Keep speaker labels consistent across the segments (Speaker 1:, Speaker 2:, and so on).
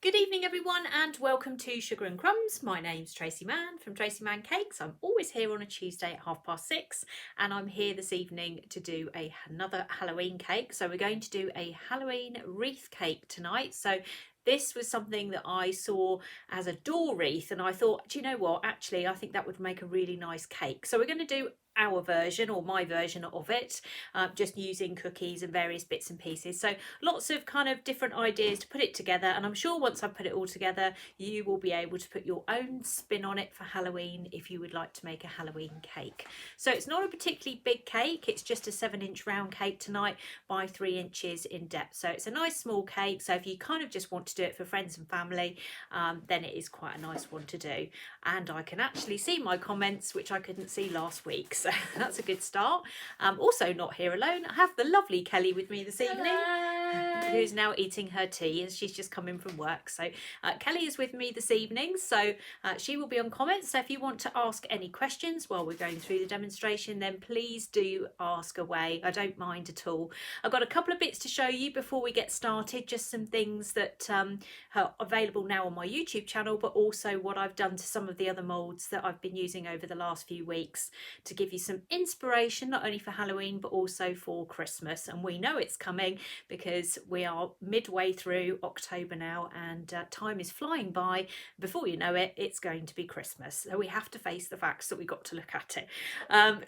Speaker 1: Good evening everyone and welcome to Sugar and Crumbs. My name's Tracey Mann from Tracey Mann Cakes. I'm always here on a Tuesday at 6:30 and I'm here this evening to do another Halloween cake. So we're going to do a Halloween wreath cake tonight. So this was something that I saw as a door wreath and I thought, do you know what, actually I think that would make a really nice cake. So we're going to do our version or my version of it, just using cookies and various bits and pieces. So lots of kind of different ideas to put it together, and I'm sure once I put it all together you will be able to put your own spin on it for Halloween if you would like to make a Halloween cake. So it's not a particularly big cake, it's just a 7-inch round cake tonight by 3 inches in depth. So it's a nice small cake, so if you kind of just want to do it for friends and family, then it is quite a nice one to do. And I can actually see my comments, which I couldn't see last week, so that's a good start. Also not here alone, I have the lovely Kelly with me this evening.
Speaker 2: Hello.
Speaker 1: Who's now eating her tea as she's just come in from work. So Kelly is with me this evening, so she will be on comments. So if you want to ask any questions while we're going through the demonstration, then please do ask away. I don't mind at all. I've got a couple of bits to show you before we get started, just some things that are available now on my YouTube channel, but also what I've done to some of the other moulds that I've been using over the last few weeks to give you some inspiration, not only for Halloween but also for Christmas. And we know it's coming because we are midway through October now, and time is flying by. Before you know it, it's going to be Christmas, so we have to face the facts that we've got to look at it.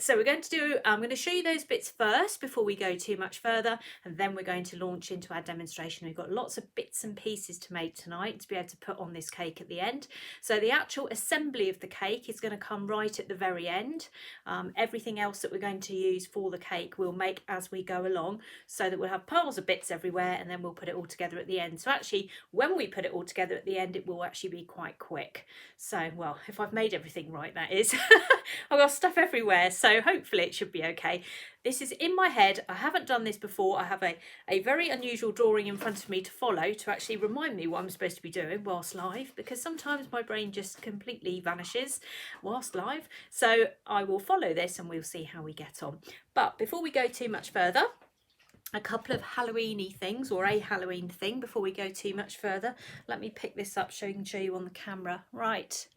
Speaker 1: So we're going to do, I'm going to show you those bits first before we go too much further, and then we're going to launch into our demonstration. We've got lots of bits and pieces to make tonight to be able to put on this cake at the end. So the actual assembly of the cake is going to come right at the very end. Everything else that we're going to use for the cake we'll make as we go along, so that we'll have piles of bits everywhere and then we'll put it all together at the end. So actually when we put it all together at the end it will actually be quite quick. So, well, if I've made everything right, that is. I've got stuff everywhere, so hopefully it should be okay. This is in my head, I haven't done this before. I have a very unusual drawing in front of me to follow to actually remind me what I'm supposed to be doing whilst live, because sometimes my brain just completely vanishes whilst live. So I will follow this and we'll see how we get on. But before we go too much further, a couple of Halloween-y things, or a Halloween thing before we go too much further. Let me pick this up so I can show you on the camera. Right,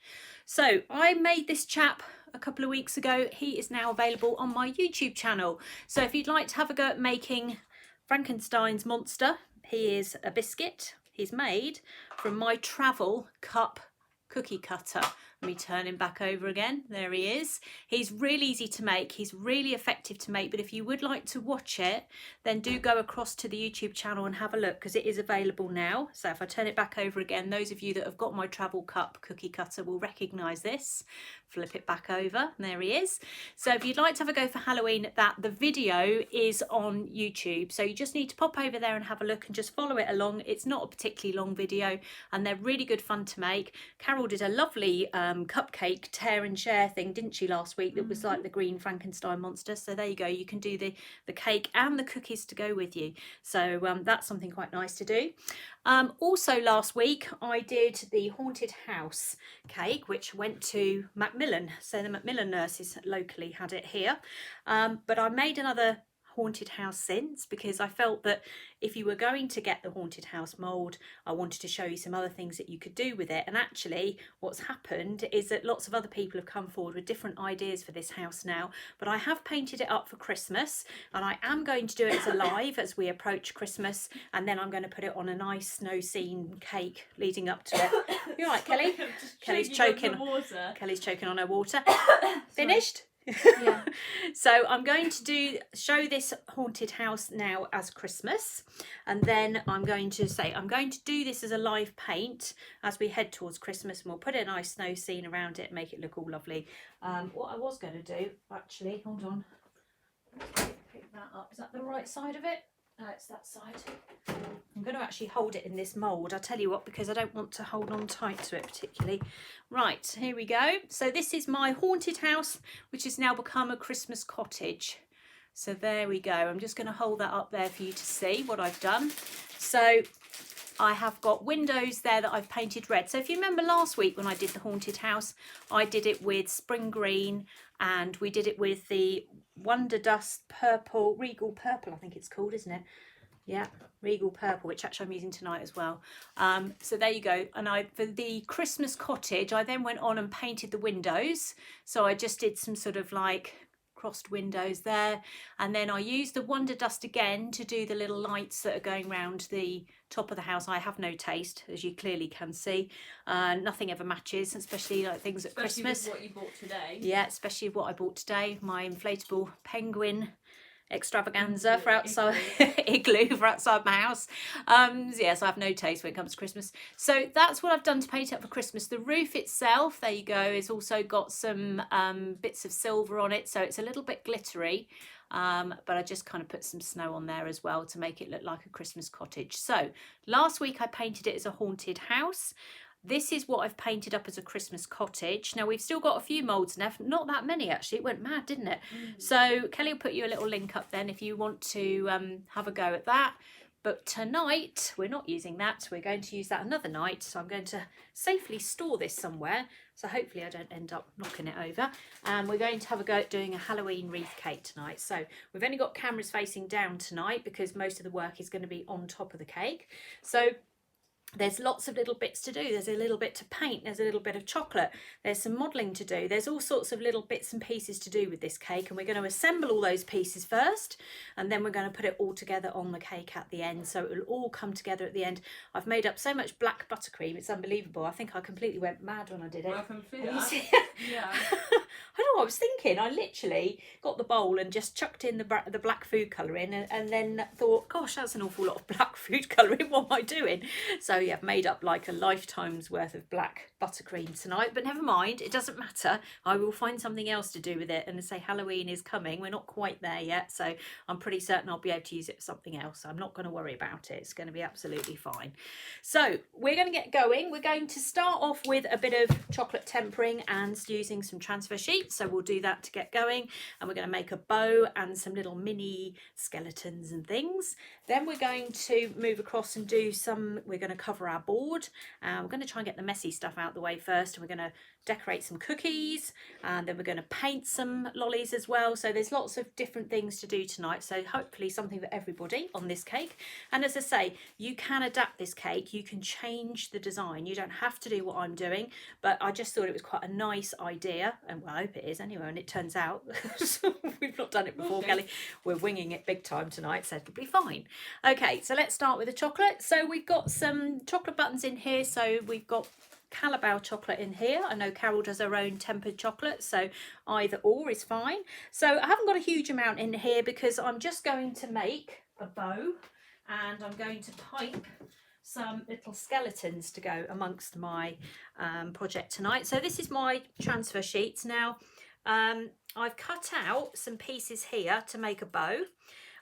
Speaker 1: so I made this chap a couple of weeks ago. He is now available on my YouTube channel. So if you'd like to have a go at making Frankenstein's monster, he is a biscuit. He's made from my travel cup cookie cutter. Let me turn him back over again. There he is. He's really easy to make. He's really effective to make. But if you would like to watch it, then do go across to the YouTube channel and have a look, because it is available now. So if I turn it back over again, those of you that have got my travel cup cookie cutter will recognise this. Flip it back over. And there he is. So if you'd like to have a go for Halloween at that, the video is on YouTube. So you just need to pop over there and have a look and just follow it along. It's not a particularly long video and they're really good fun to make. Carol did a lovely cupcake tear and share thing, didn't she, last week, that was like the green Frankenstein monster. So there you go, you can do the cake and the cookies to go with you. So that's something quite nice to do. Also last week I did the haunted house cake, which went to Macmillan. So the Macmillan nurses locally had it here, but I made another haunted house since, because I felt that if you were going to get the haunted house mould, I wanted to show you some other things that you could do with it. And actually what's happened is that lots of other people have come forward with different ideas for this house now, but I have painted it up for Christmas and I am going to do it as a live as we approach Christmas, and then I'm going to put it on a nice snow scene cake leading up to it. You all right, Kelly? Kelly's choking. Kelly's choking on her water. Finished? Yeah. So I'm going to show this haunted house now as Christmas, and then I'm going to do this as a live paint as we head towards Christmas, and we'll put a nice snow scene around it and make it look all lovely. What I was going to do, actually, hold on, pick that up. Is that the right side of it? No, it's that side. I'm going to actually hold it in this mould, I'll tell you what, because I don't want to hold on tight to it particularly. Right, here we go. So this is my haunted house, which has now become a Christmas cottage. So there we go. I'm just going to hold that up there for you to see what I've done. So I have got windows there that I've painted red. So if you remember last week when I did the haunted house, I did it with spring green, and we did it with the Wonder Dust purple, regal purple I think it's called, isn't it? Yeah, Regal Purple, which actually I'm using tonight as well. So there you go. And for the Christmas cottage, I then went on and painted the windows. So I just did some sort of like crossed windows there, and then I used the Wonder Dust again to do the little lights that are going round the top of the house. I have no taste, as you clearly can see. Nothing ever matches, especially like things at Christmas.
Speaker 2: With what you bought today.
Speaker 1: Yeah, especially what I bought today, my inflatable penguin extravaganza for outside igloo for outside my house. Yes, I have no taste when it comes to Christmas. So that's what I've done to paint it up for Christmas. The roof itself, there you go, is also got some bits of silver on it, so it's a little bit glittery. But I just kind of put some snow on there as well to make it look like a Christmas cottage. So last week I painted it as a haunted house. This is what I've painted up as a Christmas cottage. Now, we've still got a few moulds left. Not that many, actually. It went mad, didn't it? So Kelly will put you a little link up then if you want to have a go at that. But tonight, we're not using that. We're going to use that another night. So I'm going to safely store this somewhere. So hopefully I don't end up knocking it over. And we're going to have a go at doing a Halloween wreath cake tonight. So we've only got cameras facing down tonight because most of the work is going to be on top of the cake. So there's lots of little bits to do. There's a little bit to paint. There's a little bit of chocolate. There's some modelling to do. There's all sorts of little bits and pieces to do with this cake. And we're going to assemble all those pieces first. And then we're going to put it all together on the cake at the end. So it will all come together at the end. I've made up so much black buttercream. It's unbelievable. I think I completely went mad when I did it.
Speaker 2: I can feel that.
Speaker 1: Yeah. I don't know what I was thinking. I literally got the bowl and just chucked in the black food colouring and then thought, gosh, that's an awful lot of black food colouring. What am I doing? So yeah, I've made up like a lifetime's worth of black buttercream tonight, but never mind, it doesn't matter. I will find something else to do with it, and say Halloween is coming. We're not quite there yet, so I'm pretty certain I'll be able to use it for something else. I'm not going to worry about it. It's going to be absolutely fine. So we're going to get going. We're going to start off with a bit of chocolate tempering and using some transfer sheets. So we'll do that to get going, and we're going to make a bow and some little mini skeletons and things. Then we're going to move across and do we're going to cover our board. We're going to try and get the messy stuff out the way first, and we're going to decorate some cookies, and then we're going to paint some lollies as well. So there's lots of different things to do tonight, so hopefully something for everybody on this cake. And as I say, you can adapt this cake, you can change the design, you don't have to do what I'm doing, but I just thought it was quite a nice idea, and well, I hope it is anyway, and it turns out we've not done it before. Okay. Kelly, we're winging it big time tonight, so it'll be fine. Okay, so let's start with the chocolate. So we've got some chocolate buttons in here, so we've got Carabao chocolate in here. I know Carol does her own tempered chocolate, so either or is fine. So I haven't got a huge amount in here because I'm just going to make a bow, and I'm going to pipe some little skeletons to go amongst my project tonight. So this is my transfer sheets. Now I've cut out some pieces here to make a bow.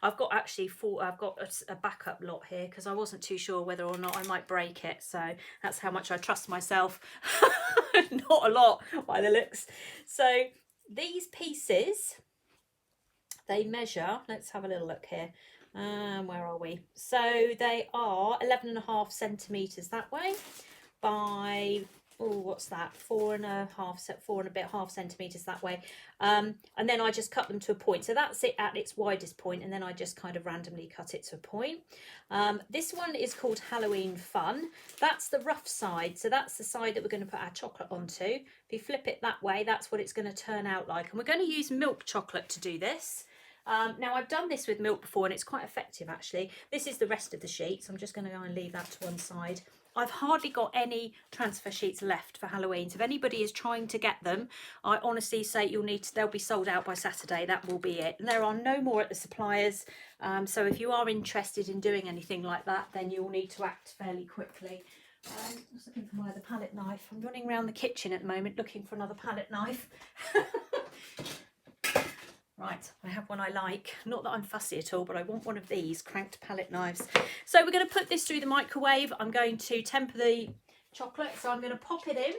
Speaker 1: I've got actually I've got a backup lot here because I wasn't too sure whether or not I might break it. So that's how much I trust myself. Not a lot by the looks. So these pieces, they measure, let's have a little look here. Where are we? So they are 11.5 centimetres that way by, what's that, 4.5 centimetres that way, and then I just cut them to a point. So that's it at its widest point, and then I just kind of randomly cut it to a point. This one is called Halloween Fun. That's the rough side, so that's the side that we're going to put our chocolate onto. If you flip it that way, that's what it's going to turn out like, and we're going to use milk chocolate to do this. Now I've done this with milk before and it's quite effective actually. This is the rest of the sheet, so I'm just going to go and leave that to one side. I've hardly got any transfer sheets left for Halloween, so if anybody is trying to get them, I honestly say they'll be sold out by Saturday. That will be it. And there are no more at the suppliers, so if you are interested in doing anything like that, then you'll need to act fairly quickly. I was looking for my other palette knife. I'm running around the kitchen at the moment looking for another palette knife. Right, I have one I like. Not that I'm fussy at all, but I want one of these cranked palette knives. So we're going to put this through the microwave. I'm going to temper the chocolate, so I'm going to pop it in.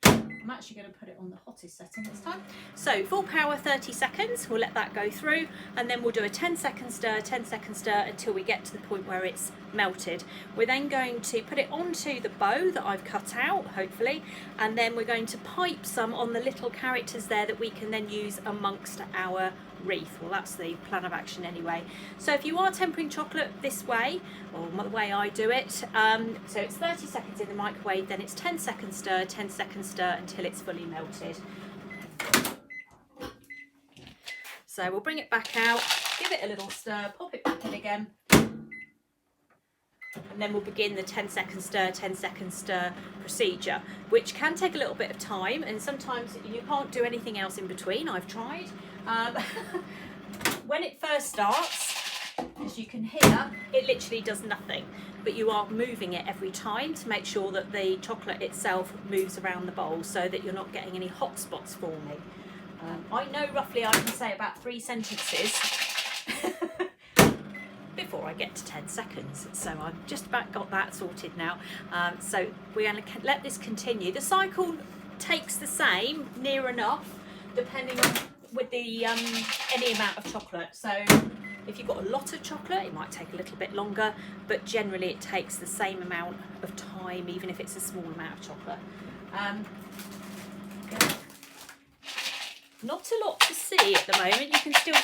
Speaker 1: I'm actually going to put it on the hottest setting this time. So full power, 30 seconds. We'll let that go through, and then we'll do a 10-second stir, 10-second stir until we get to the point where it's melted. We're then going to put it onto the bow that I've cut out, hopefully, and then we're going to pipe some on the little characters there that we can then use amongst our wreath. Well, that's the plan of action anyway. So if you are tempering chocolate this way, or the way I do it, so it's 30 seconds in the microwave, then it's 10 seconds stir, 10 seconds stir until it's fully melted. So we'll bring it back out, give it a little stir, pop it back in again, and then we'll begin the 10 second stir, 10 second stir procedure, which can take a little bit of time, and sometimes you can't do anything else in between. I've tried. When it first starts, as you can hear, it literally does nothing, but you are moving it every time to make sure that the chocolate itself moves around the bowl so that you're not getting any hot spots forming. I know roughly I can say about 3 sentences before I get to 10 seconds. So I've just about got that sorted now. So we're going to let this continue. The cycle takes the same, near enough, depending on with the any amount of chocolate. So if you've got a lot of chocolate, it might take a little bit longer, but generally it takes the same amount of time, even if it's a small amount of chocolate. Not a lot to see at the moment. You can still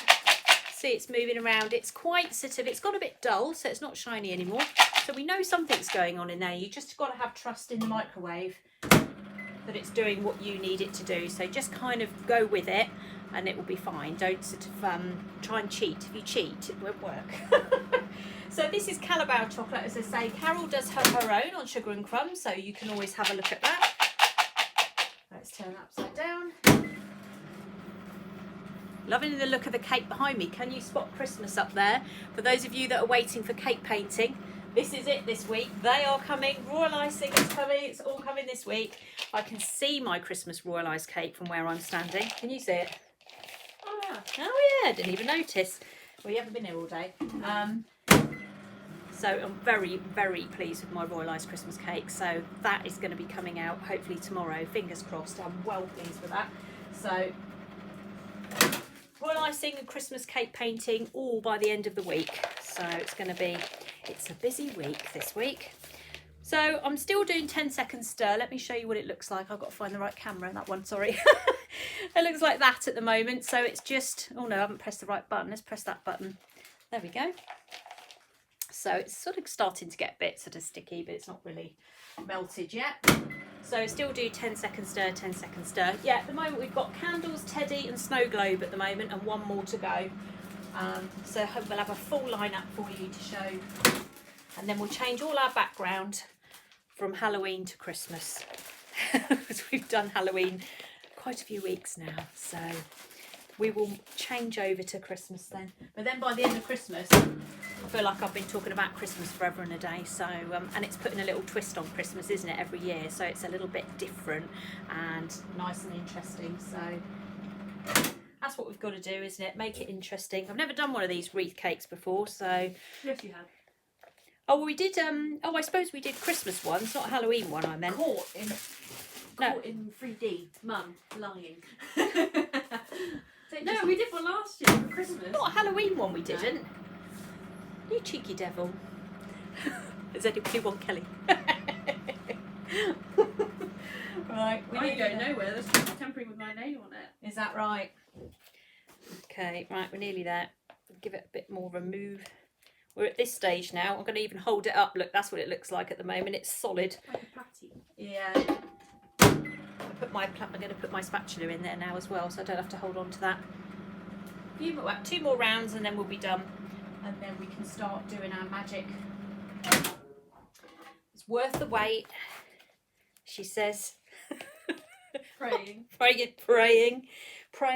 Speaker 1: see it's moving around. It's quite sort of, it's got a bit dull, so it's not shiny anymore. So we know something's going on in there. You just got to have trust in the microwave that it's doing what you need it to do. So just kind of go with it and it will be fine. Don't sort of try and cheat. If you cheat, it won't work. So this is Carabao chocolate, as I say. Carol does her own on Sugar and Crumbs, so you can always have a look at that. Let's turn upside down. Loving the look of the cake behind me. Can you spot Christmas up there? For those of you that are waiting for cake painting, this is it this week. They are coming. Royal Icing is coming. It's all coming this week. I can see my Christmas Royal Ice cake from where I'm standing. Can you see it?
Speaker 2: Oh yeah.
Speaker 1: Oh yeah, didn't even notice. Well, you haven't been here all day. So I'm very, very pleased with my Royal Ice Christmas cake. So that is going to be coming out hopefully tomorrow. Fingers crossed. I'm well pleased with that. So Royal Icing and Christmas cake painting all by the end of the week. So it's a busy week this week. So I'm still doing 10 seconds stir. Let me show you what it looks like. I've got to find the right camera, that one, sorry. It looks like that at the moment. So it's just, oh no, I haven't pressed the right button. Let's press that button. There we go. So it's sort of starting to get a bit sort of sticky, but it's not really melted yet. So still do 10 seconds stir, 10 seconds stir. Yeah, at the moment we've got candles, teddy and snow globe at the moment, and one more to go. So we'll have a full lineup for you to show. And then we'll change all our background from Halloween to Christmas. Because we've done Halloween quite a few weeks now. So we will change over to Christmas then. But then by the end of Christmas, I feel like I've been talking about Christmas forever and a day. So, and it's putting a little twist on Christmas, isn't it, every year? So it's a little bit different and nice and interesting. So that's what we've got to do, isn't it? Make it interesting. I've never done one of these wreath cakes before, so.
Speaker 2: Yes, you have.
Speaker 1: Oh, well, we did, oh, I suppose we did Christmas ones, not a Halloween one, I meant.
Speaker 2: Caught in 3D. Mum, lying. No, we did one last year for Christmas.
Speaker 1: Not a Halloween one we didn't. No. You cheeky devil. Does anybody want Kelly? Right.
Speaker 2: I go nowhere. There's people tempering with my name on it.
Speaker 1: Is that right? Okay, right, we're nearly there. Give it a bit more of a move. We're at this stage now. I'm going to even hold it up. Look, that's what it looks like at the moment. It's solid.
Speaker 2: Like a patty.
Speaker 1: Yeah. I'm going to put my spatula in there now as well, so I don't have to hold on to that. Two more rounds and then we'll be done. And then we can start doing our magic. It's worth the wait, she says.
Speaker 2: Praying.
Speaker 1: Praying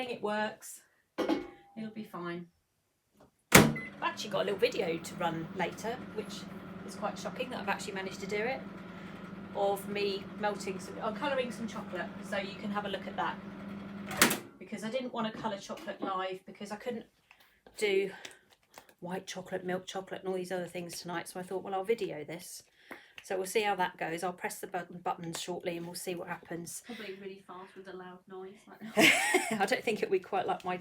Speaker 1: it works. It'll be fine. I've actually got a little video to run later, which is quite shocking that I've actually managed to do it, of me colouring some chocolate, so you can have a look at that. Because I didn't want to colour chocolate live because I couldn't do white chocolate, milk chocolate and all these other things tonight, so I thought, well, I'll video this. So we'll see how that goes. I'll press the buttons shortly and we'll see what happens.
Speaker 2: Probably really fast with a loud noise like that.
Speaker 1: I don't think it'll be quite like my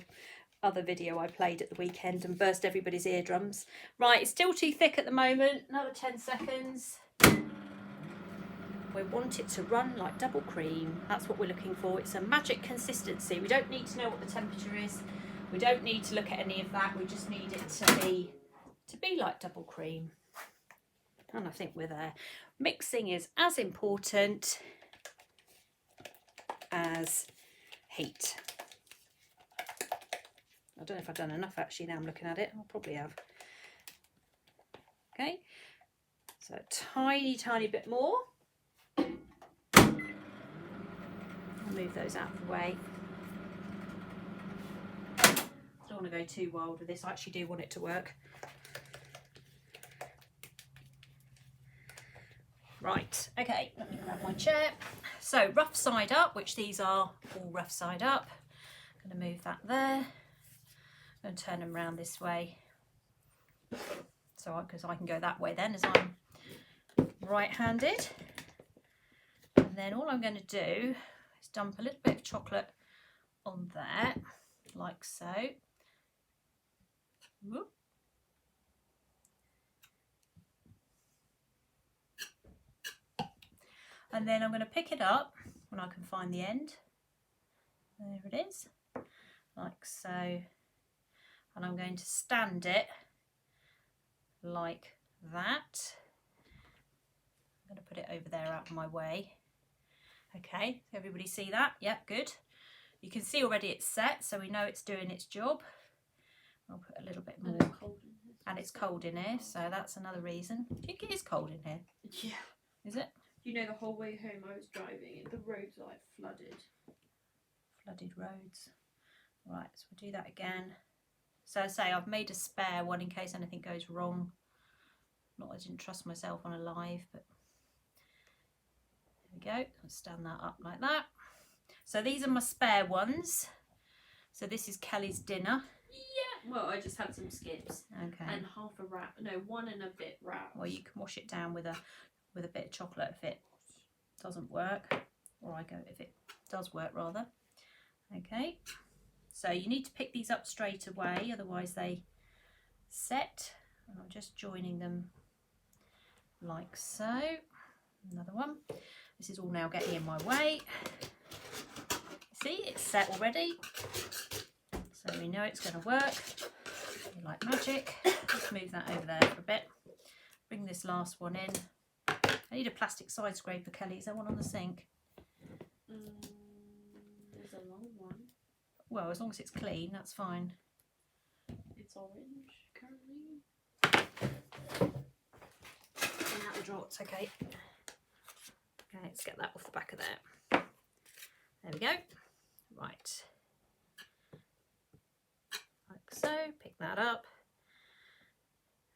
Speaker 1: other video I played at the weekend and burst everybody's eardrums. Right, it's still too thick at the moment. Another 10 seconds. We want it to run like double cream. That's what we're looking for. It's a magic consistency. We don't need to know what the temperature is. We don't need to look at any of that. We just need it to be like double cream. And I think we're there. Mixing is as important as heat. I don't know if I've done enough actually now I'm looking at it. I probably have. Okay, so a tiny bit more. I'll move those out of the way. I don't want to go too wild with this. I actually do want it to work. Right, okay, let me grab my chair. So rough side up, which these are all rough side up. I'm going to move that there. I'm going to turn them around this way. So because I can go that way then as I'm right-handed. And then all I'm going to do is dump a little bit of chocolate on there, like so. Whoop. And then I'm going to pick it up when I can find the end. There it is, like so. And I'm going to stand it like that. I'm going to put it over there out of my way. Okay, everybody see that? Yep, good. You can see already it's set, so we know it's doing its job. I'll put a little bit more. And it's cold in here, so that's another reason. Do you think it is cold in here?
Speaker 2: Yeah.
Speaker 1: Is it?
Speaker 2: You know, the whole way home I was driving and the roads are like flooded.
Speaker 1: Flooded roads. Right, so we'll do that again. So I say I've made a spare one in case anything goes wrong. Not I didn't trust myself on a live, but there we go. I'll stand that up like that. So these are my spare ones. So this is Kelly's dinner.
Speaker 2: Yeah. Well, I just had some skips.
Speaker 1: Okay.
Speaker 2: And half a wrap. No, one and a bit wrap.
Speaker 1: Well, you can wash it down with a bit of chocolate if it doesn't work, or I go if it does work rather. Okay. So you need to pick these up straight away, otherwise they set. And I'm just joining them like so. Another one. This is all now getting in my way. See, it's set already. So we know it's going to work. Like magic. Just move that over there for a bit. Bring this last one in. I need a plastic side scraper, Kelly. Is there one on the sink?
Speaker 2: There's a long one.
Speaker 1: Well, as long as it's clean, that's fine.
Speaker 2: It's orange currently.
Speaker 1: Clean out the draughts, okay. Okay, let's get that off the back of there. There we go. Right. Like so. Pick that up.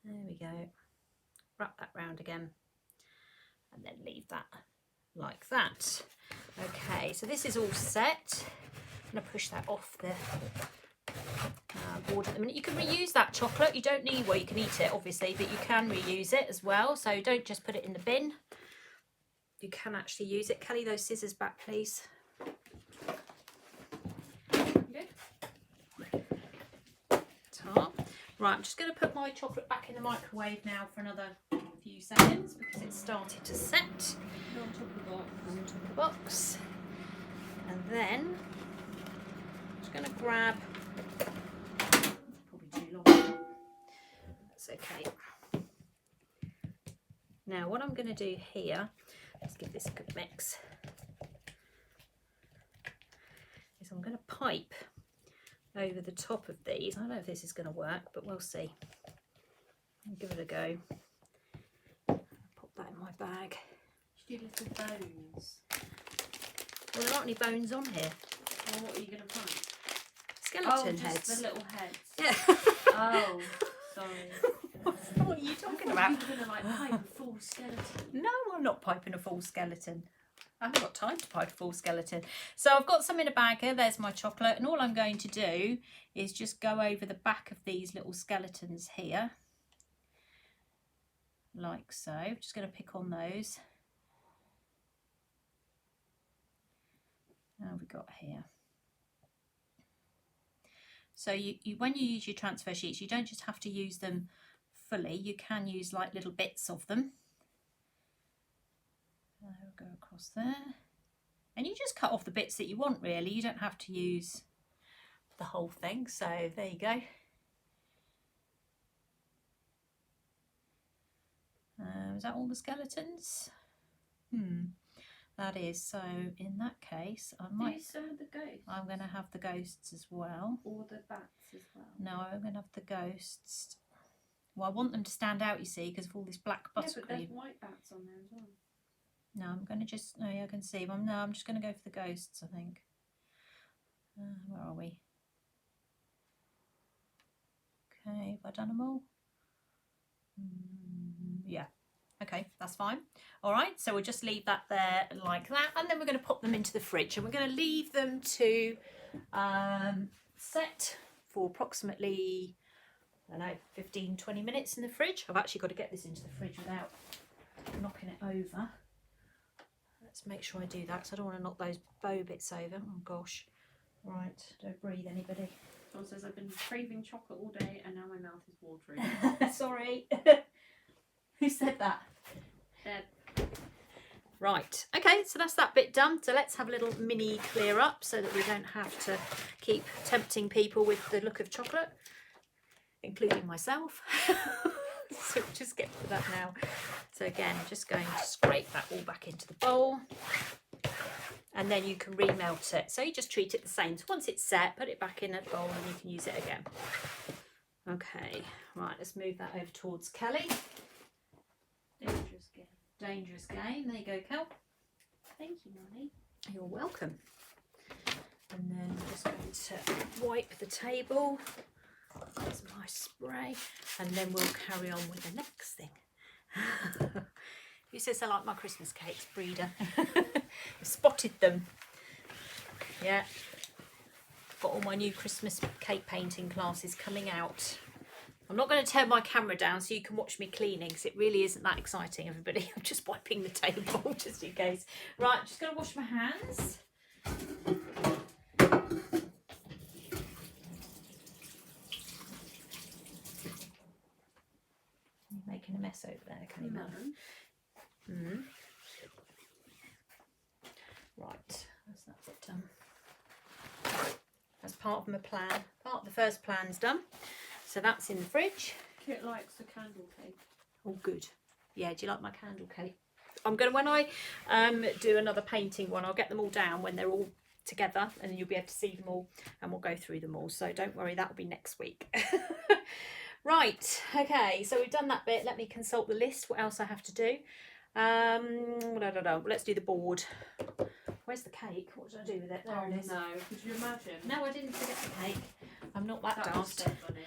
Speaker 1: There we go. Wrap that round again. And then leave that like that. Okay, so this is all set. I'm going to push that off the board at the minute. You can reuse that chocolate. You don't need, well, you can eat it obviously, but you can reuse it as well. So don't just put it in the bin. You can actually use it. Kelly, those scissors back, please.
Speaker 2: Okay.
Speaker 1: Right, I'm just going to put my chocolate back in the microwave now for another few seconds because it's started to set.
Speaker 2: On top of the box.
Speaker 1: On top of the box. And then I'm just going to grab, probably too long, that's okay. Now what I'm going to do here, let's give this a good mix, is I'm going to pipe over the top of these. I don't know if this is going to work, but we'll see. I'll give it a go. Pop that in my bag.
Speaker 2: You do little bones.
Speaker 1: Well, there aren't any bones on here.
Speaker 2: Well, what are you going to find?
Speaker 1: Skeleton
Speaker 2: just
Speaker 1: heads.
Speaker 2: the little heads.
Speaker 1: Yeah.
Speaker 2: Oh, sorry.
Speaker 1: What are you talking about?
Speaker 2: You were going to like pipe a full skeleton.
Speaker 1: No, I'm not piping a full skeleton. I haven't got time to pipe a full skeleton. So I've got some in a bag here. There's my chocolate. And all I'm going to do is just go over the back of these little skeletons here. Like so. Just going to pick on those. What have we got here? So you when you use your transfer sheets, you don't just have to use them fully. You can use like little bits of them. We'll go across there. And you just cut off the bits that you want really. You don't have to use the whole thing. So there you go. Is that all the skeletons? That is. So in that case, I might.
Speaker 2: Do some of the ghosts.
Speaker 1: I'm going to have the ghosts as well.
Speaker 2: Or the bats as well.
Speaker 1: No, I'm going to have the ghosts. Well, I want them to stand out, you see, because of all this black
Speaker 2: Yeah, but
Speaker 1: buttercream.
Speaker 2: there's white bats on there as well.
Speaker 1: No, I'm going to just. Oh, yeah, I can see them. No, I'm just going to go for the ghosts, I think. Where are we? Okay, have I done them all? Yeah. Okay, that's fine. All right, so we'll just leave that there like that, and then we're going to pop them into the fridge, and we're going to leave them to set for approximately, I don't know, 15-20 minutes in the fridge. I've actually got to get this into the fridge without knocking it over. Let's make sure I do that, because I don't want to knock those bow bits over. Oh gosh. Right, don't breathe, anybody.
Speaker 2: Someone says I've been craving chocolate all day and now my mouth is watering.
Speaker 1: Sorry. Who said that?
Speaker 2: Deb.
Speaker 1: Right, okay, so that's that bit done. So let's have a little mini clear up so that we don't have to keep tempting people with the look of chocolate, including myself. So we'll just get to that now. So again, I'm just going to scrape that all back into the bowl. And then you can remelt it. So you just treat it the same. So once it's set, put it back in a bowl and you can use it again. Okay, right, let's move that over towards Kelly.
Speaker 2: Dangerous game.
Speaker 1: Dangerous game. There you go, Kel.
Speaker 2: Thank you, Molly.
Speaker 1: You're welcome. And then I'm just going to wipe the table. That's my spray. And then we'll carry on with the next thing. Who says I like my Christmas cakes, breeder? Spotted them. Yeah. Got all my new Christmas cake painting classes coming out. I'm not going to turn my camera down so you can watch me cleaning, because it really isn't that exciting, everybody. I'm just wiping the table just in case. Right, just going to wash my hands. You're making a mess over there, can you, Mum? Right, that's that bit done. That's part of my plan. Part of the first plan's done. So that's in the fridge.
Speaker 2: Kit likes the candle cake.
Speaker 1: Oh, good. Yeah, do you like my candle cake? I'm going to, when I do another painting one, I'll get them all down when they're all together, and then you'll be able to see them all, and we'll go through them all. So don't worry, that'll be next week. Right, okay, so we've done that bit. Let me consult the list, what else I have to do. Let's do the board. Where's the cake? What did I do with it? There it is.
Speaker 2: No, could you imagine?
Speaker 1: No, I didn't forget the cake. I'm not that
Speaker 2: That was
Speaker 1: daft.
Speaker 2: so funny.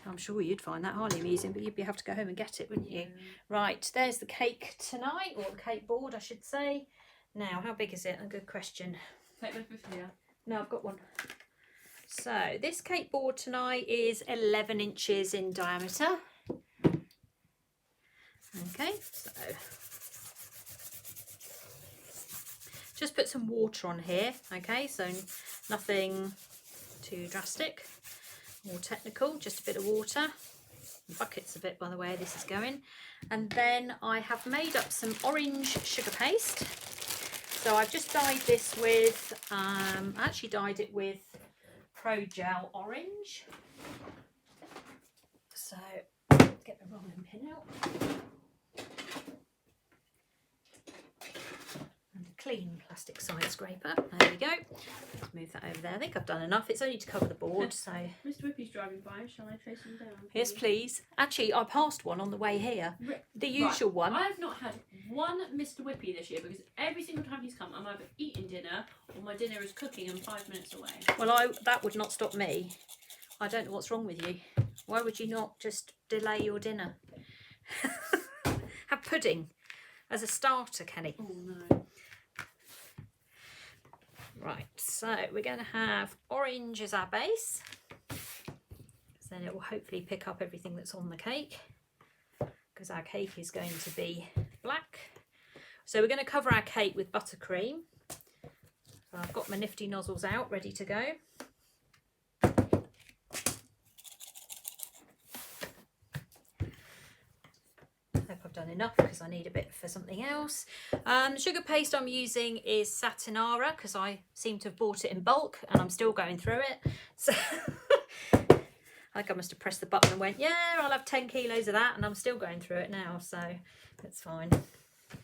Speaker 1: I'm sure you'd find that highly amusing, but you'd have to go home and get it, wouldn't you? Right, there's the cake tonight, or the cake board, I should say. Now, how big is it? A good question.
Speaker 2: Take this with you.
Speaker 1: No, I've got one. So this cake board tonight is 11 inches in diameter. Okay, so just put some water on here. Okay, so nothing too drastic or technical, just a bit of water. The bucket's a bit, by the way, this is going. And then I have made up some orange sugar paste. So I've just dyed this with, I actually dyed it with Pro Gel Orange. So get the rolling pin out. And a clean plastic side scraper. There we go. Let's move that over there. I think I've done enough. It's only to cover the board, so.
Speaker 2: Mr. Whippy's driving by. Shall I trace him down?
Speaker 1: Yes, please. Actually, I passed one on the way here. The usual one.
Speaker 2: I've not had one Mr. Whippy this year because every single time he's come, I'm either eating dinner or my dinner is cooking and 5 minutes away.
Speaker 1: Well, that would not stop me. I don't know what's wrong with you. Why would you not just delay your dinner? Have pudding as a starter, Kenny.
Speaker 2: Oh no.
Speaker 1: Right, so we're going to have orange as our base. Then it will hopefully pick up everything that's on the cake, because our cake is going to be black. So we're going to cover our cake with buttercream. So I've got my nifty nozzles out, ready to go. I hope I've done done enough because I need a bit for something else. Sugar paste I'm using is Satinara because I seem to have bought it in bulk and I'm still going through it. So I think I must have pressed the button and went, yeah, I'll have 10 kilos of that, and I'm still going through it now, so that's fine.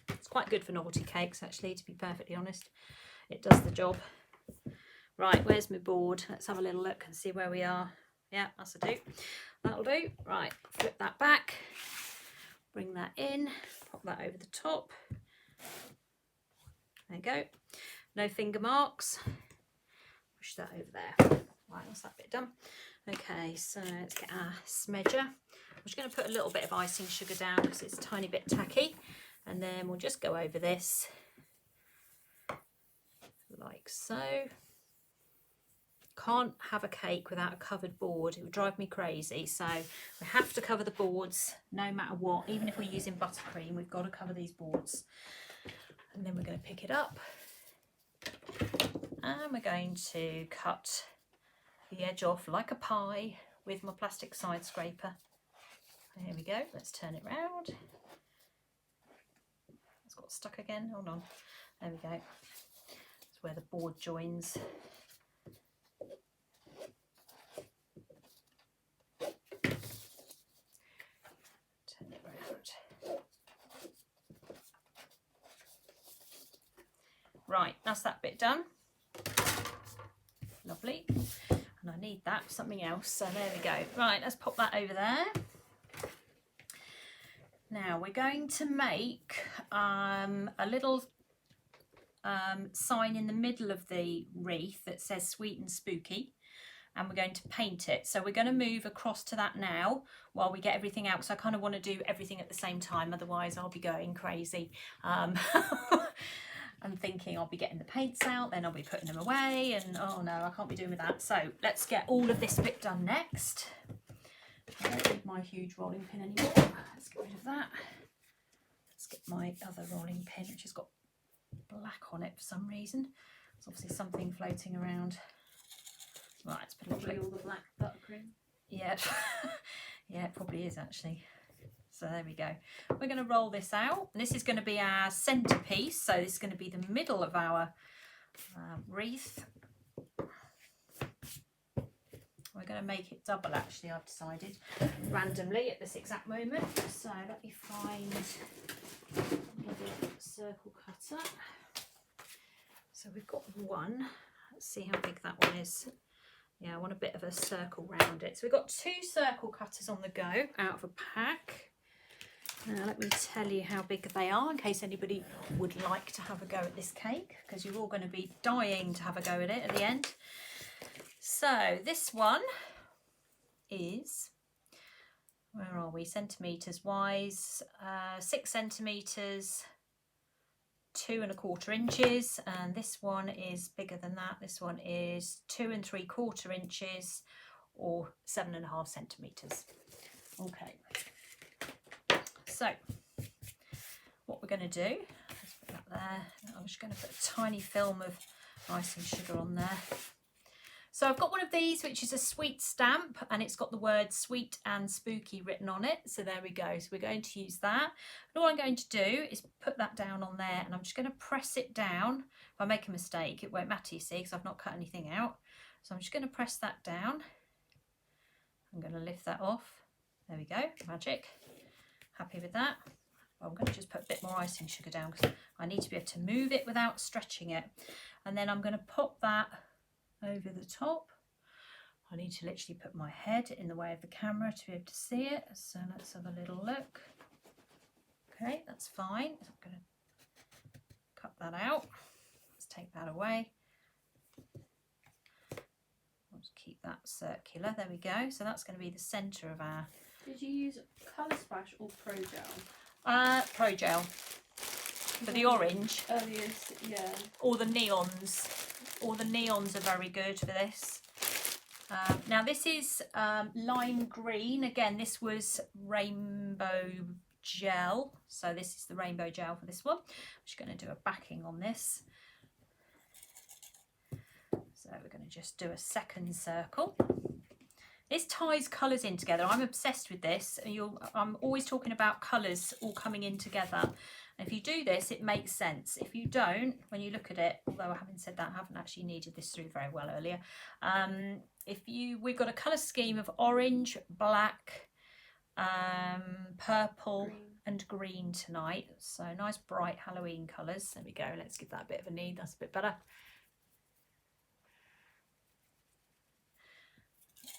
Speaker 1: It's quite good for novelty cakes, actually, to be perfectly honest. It does the job. Right, where's my board? Let's have a little look and see where we are. Yeah, that's a do. That'll do. Right, flip that back. Bring that in. Pop that over the top. There you go. No finger marks. Push that over there. Right, that's that bit done. Okay, so let's get our smedger. I'm just going to put a little bit of icing sugar down because it's a tiny bit tacky. And then we'll just go over this like so. Can't have a cake without a covered board. It would drive me crazy. So we have to cover the boards no matter what. Even if we're using buttercream, we've got to cover these boards. And then we're going to pick it up. And we're going to cut the edge off like a pie with my plastic side scraper. There we go. Let's turn it round. It's got stuck again. Hold on. There we go. That's where the board joins. Turn it round. Right, that's that bit done. Lovely. And I need that for something else, so there we go. Right, let's pop that over there. Now we're going to make a little sign in the middle of the wreath that says sweet and spooky, and we're going to paint it. So we're going to move across to that now while we get everything out. So I kind of want to do everything at the same time, otherwise I'll be going crazy. I'm thinking I'll be getting the paints out, then I'll be putting them away, and oh no, I can't be doing with that. So let's get all of this bit done next. I don't need my huge rolling pin anymore. Let's get rid of that. Let's get my other rolling pin, which has got black on it for some reason. There's obviously something floating around. Right, let's put a little bit.
Speaker 2: All the black buttercream.
Speaker 1: Yeah, yeah, it probably is actually. So there we go. We're going to roll this out. And this is going to be our centerpiece. So this is going to be the middle of our wreath. We're going to make it double, actually, I've decided randomly at this exact moment. So let me find another circle cutter. So we've got one. Let's see how big that one is. Yeah, I want a bit of a circle round it. So we've got 2 circle cutters on the go out of a pack. Now let me tell you how big they are in case anybody would like to have a go at this cake, because you're all going to be dying to have a go at it at the end. So this one is, where are we, centimetres wise, 6 centimetres, 2 1/4 inches, and this one is bigger than that. This one is 2 3/4 inches or 7.5 centimetres. Okay. So what we're going to do, let's put that there. I'm just going to put a tiny film of icing sugar on there. So I've got one of these, which is a sweet stamp, and it's got the word sweet and spooky written on it. So there we go. So we're going to use that. And all I'm going to do is put that down on there, and I'm just going to press it down. If I make a mistake, it won't matter, you see, because I've not cut anything out. So I'm just going to press that down. I'm going to lift that off. There we go. Magic. Happy with that. Well, I'm going to just put a bit more icing sugar down because I need to be able to move it without stretching it. And then I'm going to pop that over the top. I need to literally put my head in the way of the camera to be able to see it. So let's have a little look. Okay, that's fine. So I'm going to cut that out. Let's take that away. Let's keep that circular. There we go. So that's going to be the centre of our...
Speaker 2: Did you use Colour Splash or Pro Gel?
Speaker 1: Pro Gel for the orange.
Speaker 2: Earliest, yeah.
Speaker 1: Or the neons. All the neons are very good for this. Now this is lime green. Again, this was rainbow gel. So this is the rainbow gel for this one. I'm just going to do a backing on this. So we're going to just do a second circle. This ties colours in together. I'm obsessed with this. I'm always talking about colours all coming in together. And if you do this, it makes sense. If you don't, when you look at it, although having said that, I haven't actually kneaded this through very well earlier. We've got a colour scheme of orange, black, purple and green tonight. So nice bright Halloween colours. There we go. Let's give that a bit of a knead. That's a bit better.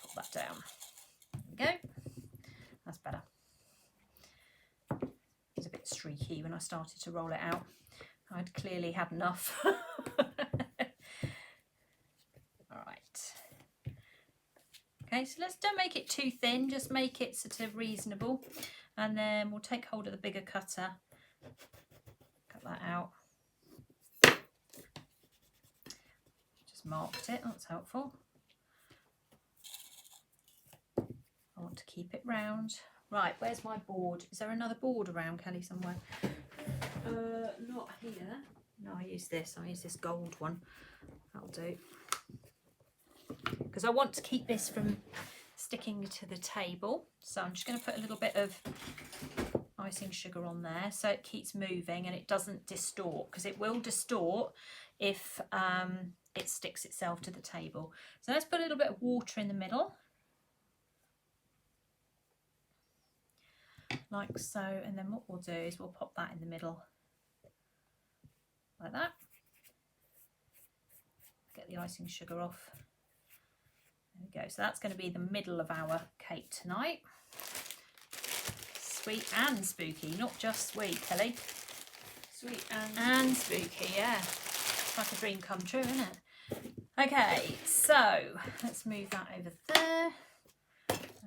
Speaker 1: Put that down. There we go. That's better. It was a bit streaky when I started to roll it out. I'd clearly had enough. Okay, so don't make it too thin, just make it sort of reasonable. And then we'll take hold of the bigger cutter, cut that out. Just marked it, that's helpful. I want to keep it round. Right, where's my board? Is there another board around, Kelly, somewhere?
Speaker 2: Not here.
Speaker 1: No, I use this gold one. That'll do. Because I want to keep this from sticking to the table. So I'm just going to put a little bit of icing sugar on there so it keeps moving and it doesn't distort, because it will distort if it sticks itself to the table. So let's put a little bit of water in the middle. Like so, and then what we'll do is we'll pop that in the middle like that. Get the icing sugar off. There we go. So that's going to be the middle of our cake tonight. Sweet and spooky, not just sweet, Kelly.
Speaker 2: Sweet
Speaker 1: and spooky, yeah. It's like a dream come true, isn't it? Okay, so let's move that over there.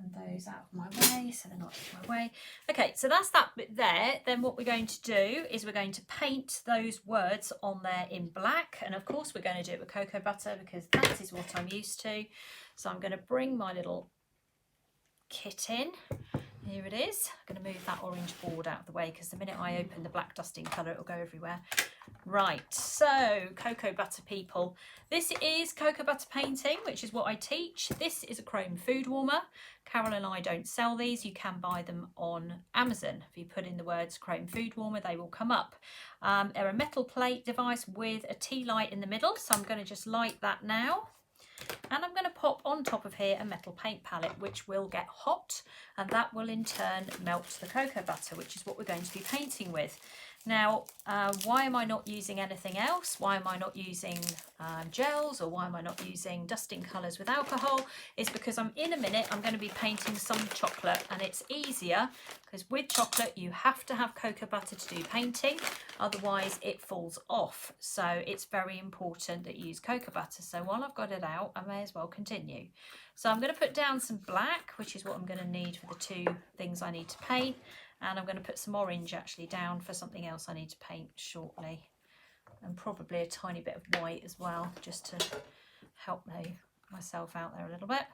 Speaker 1: And those out of my way, so they're not in my way. Okay, so that's that bit there. Then what we're going to do is we're going to paint those words on there in black. And of course we're going to do it with cocoa butter because that is what I'm used to. So I'm going to bring my little kit in. Here it is. I'm going to move that orange board out of the way because the minute I open the black dusting colour, it'll go everywhere. Right, so cocoa butter people. This is cocoa butter painting, which is what I teach. This is a chrome food warmer. Carol and I don't sell these. You can buy them on Amazon. If you put in the words chrome food warmer, they will come up. They're a metal plate device with a tea light in the middle. So I'm going to just light that now. And I'm going to pop on top of here a metal paint palette, which will get hot, and that will in turn melt the cocoa butter, which is what we're going to be painting with. Now, why am I not using anything else? Why am I not using gels, or why am I not using dusting colours with alcohol? It's because in a minute I'm going to be painting some chocolate, and it's easier because with chocolate you have to have cocoa butter to do painting, otherwise it falls off. So it's very important that you use cocoa butter. So while I've got it out, I may as well continue. So I'm going to put down some black, which is what I'm going to need for the two things I need to paint. And I'm going to put some orange actually down for something else I need to paint shortly. And probably a tiny bit of white as well, just to help myself out there a little bit.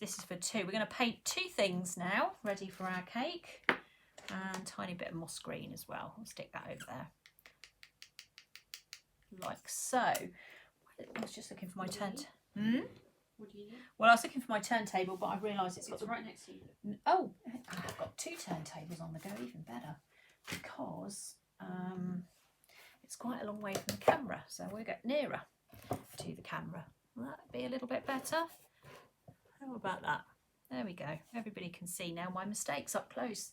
Speaker 1: This is for two. We're going to paint two things now, ready for our cake. And a tiny bit of moss green as well. I'll stick that over there. Like so. I was just looking for my tent.
Speaker 2: What do you need?
Speaker 1: Well, I was looking for my turntable, but I've realised it's
Speaker 2: right next to you.
Speaker 1: Oh, I've got two turntables on the go, even better, because it's quite a long way from the camera, so we'll get nearer to the camera. Will that be a little bit better? How about that? There we go. Everybody can see now my mistakes up close.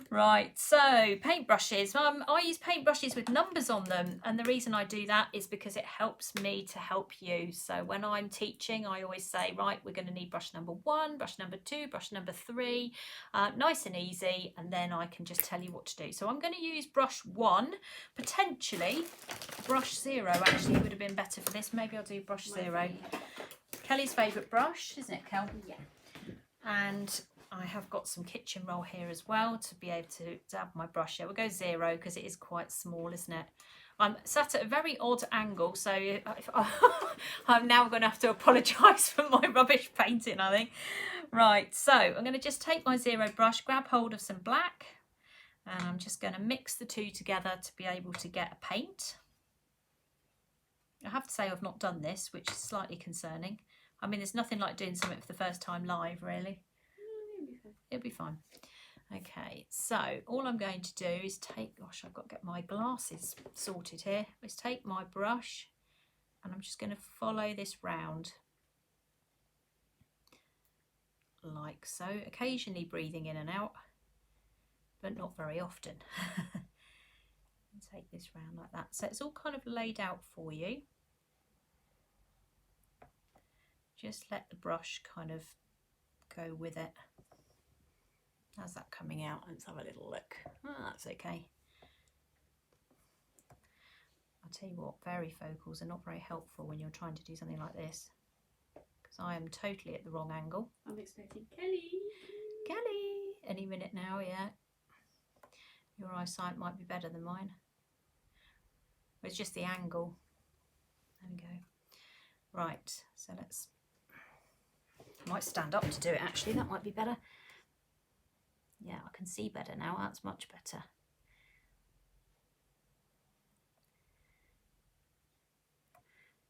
Speaker 1: Right, so paintbrushes. I use paintbrushes with numbers on them, and the reason I do that is because it helps me to help you. So when I'm teaching, I always say, right, we're going to need brush number 1, brush number 2, brush number 3, nice and easy, and then I can just tell you what to do. So I'm going to use brush 1, potentially brush 0 actually would have been better for this. Maybe I'll do brush 0. Kelly's favourite brush, isn't it, Kel?
Speaker 2: Yeah.
Speaker 1: And I have got some kitchen roll here as well to be able to dab my brush. Yeah, we'll go 0 because it is quite small, isn't it? I'm sat at a very odd angle, so I'm now going to have to apologise for my rubbish painting, I think. Right, so I'm going to just take my 0 brush, grab hold of some black, and I'm just going to mix the two together to be able to get a paint. I have to say I've not done this, which is slightly concerning. I mean, there's nothing like doing something for the first time live, really. It'll be fine. Okay, so all I'm going to do is take, gosh, I've got to get my glasses sorted here. Is take my brush and I'm just going to follow this round like so, occasionally breathing in and out, but not very often. And take this round like that. So it's all kind of laid out for you. Just let the brush kind of go with it. How's that coming out? Let's have a little look. Oh, that's okay. I'll tell you what, varifocals are not very helpful when you're trying to do something like this, because I am totally at the wrong angle.
Speaker 2: I'm expecting Kelly.
Speaker 1: Kelly! Any minute now, yeah. Your eyesight might be better than mine. It's just the angle. There we go. Right, so let's... I might stand up to do it actually, that might be better. Yeah, I can see better now, that's much better.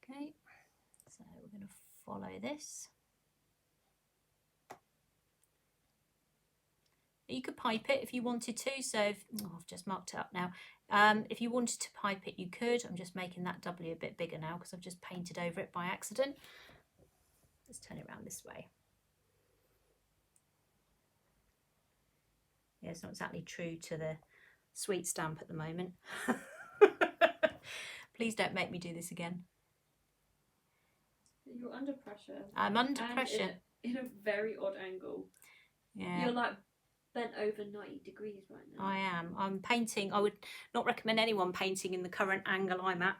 Speaker 1: Okay, so we're going to follow this. You could pipe it if you wanted to, so if, oh, I've just marked it up now. If you wanted to pipe it, you could. I'm just making that W a bit bigger now because I've just painted over it by accident. Let's turn it around this way. Yeah, it's not exactly true to the sweet stamp at the moment. Please don't make me do this again.
Speaker 2: You're under pressure.
Speaker 1: I'm under
Speaker 2: and
Speaker 1: pressure.
Speaker 2: In a very odd angle.
Speaker 1: Yeah.
Speaker 2: You're like bent over 90 degrees right now.
Speaker 1: I am. I'm painting. I would not recommend anyone painting in the current angle I'm at.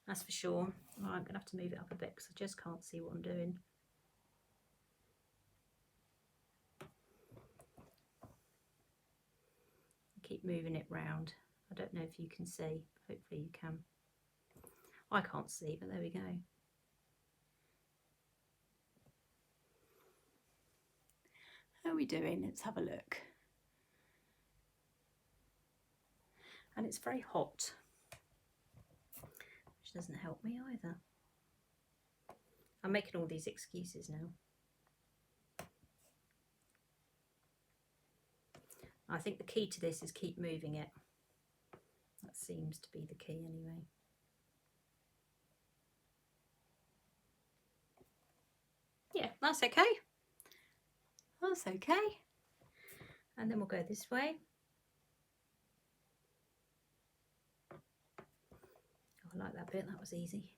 Speaker 1: That's for sure. Right, I'm going to have to move it up a bit because I just can't see what I'm doing. Keep moving it round. I don't know if you can see. Hopefully you can. I can't see, but there we go. How are we doing? Let's have a look. And it's very hot, which doesn't help me either. I'm making all these excuses now. I think the key to this is keep moving it. That seems to be the key anyway. Yeah, that's okay. That's okay. And then we'll go this way. Oh, I like that bit, that was easy.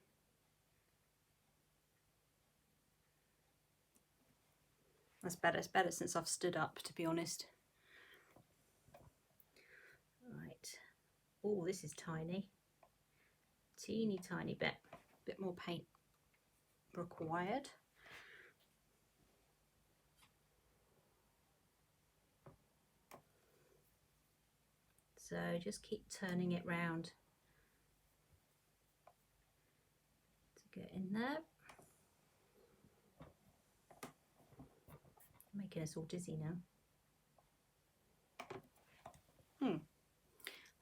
Speaker 1: That's better, it's better since I've stood up, to be honest. Right. Oh, this is tiny. Teeny tiny bit more paint required. So just keep turning it round to get in there. Making us all dizzy now.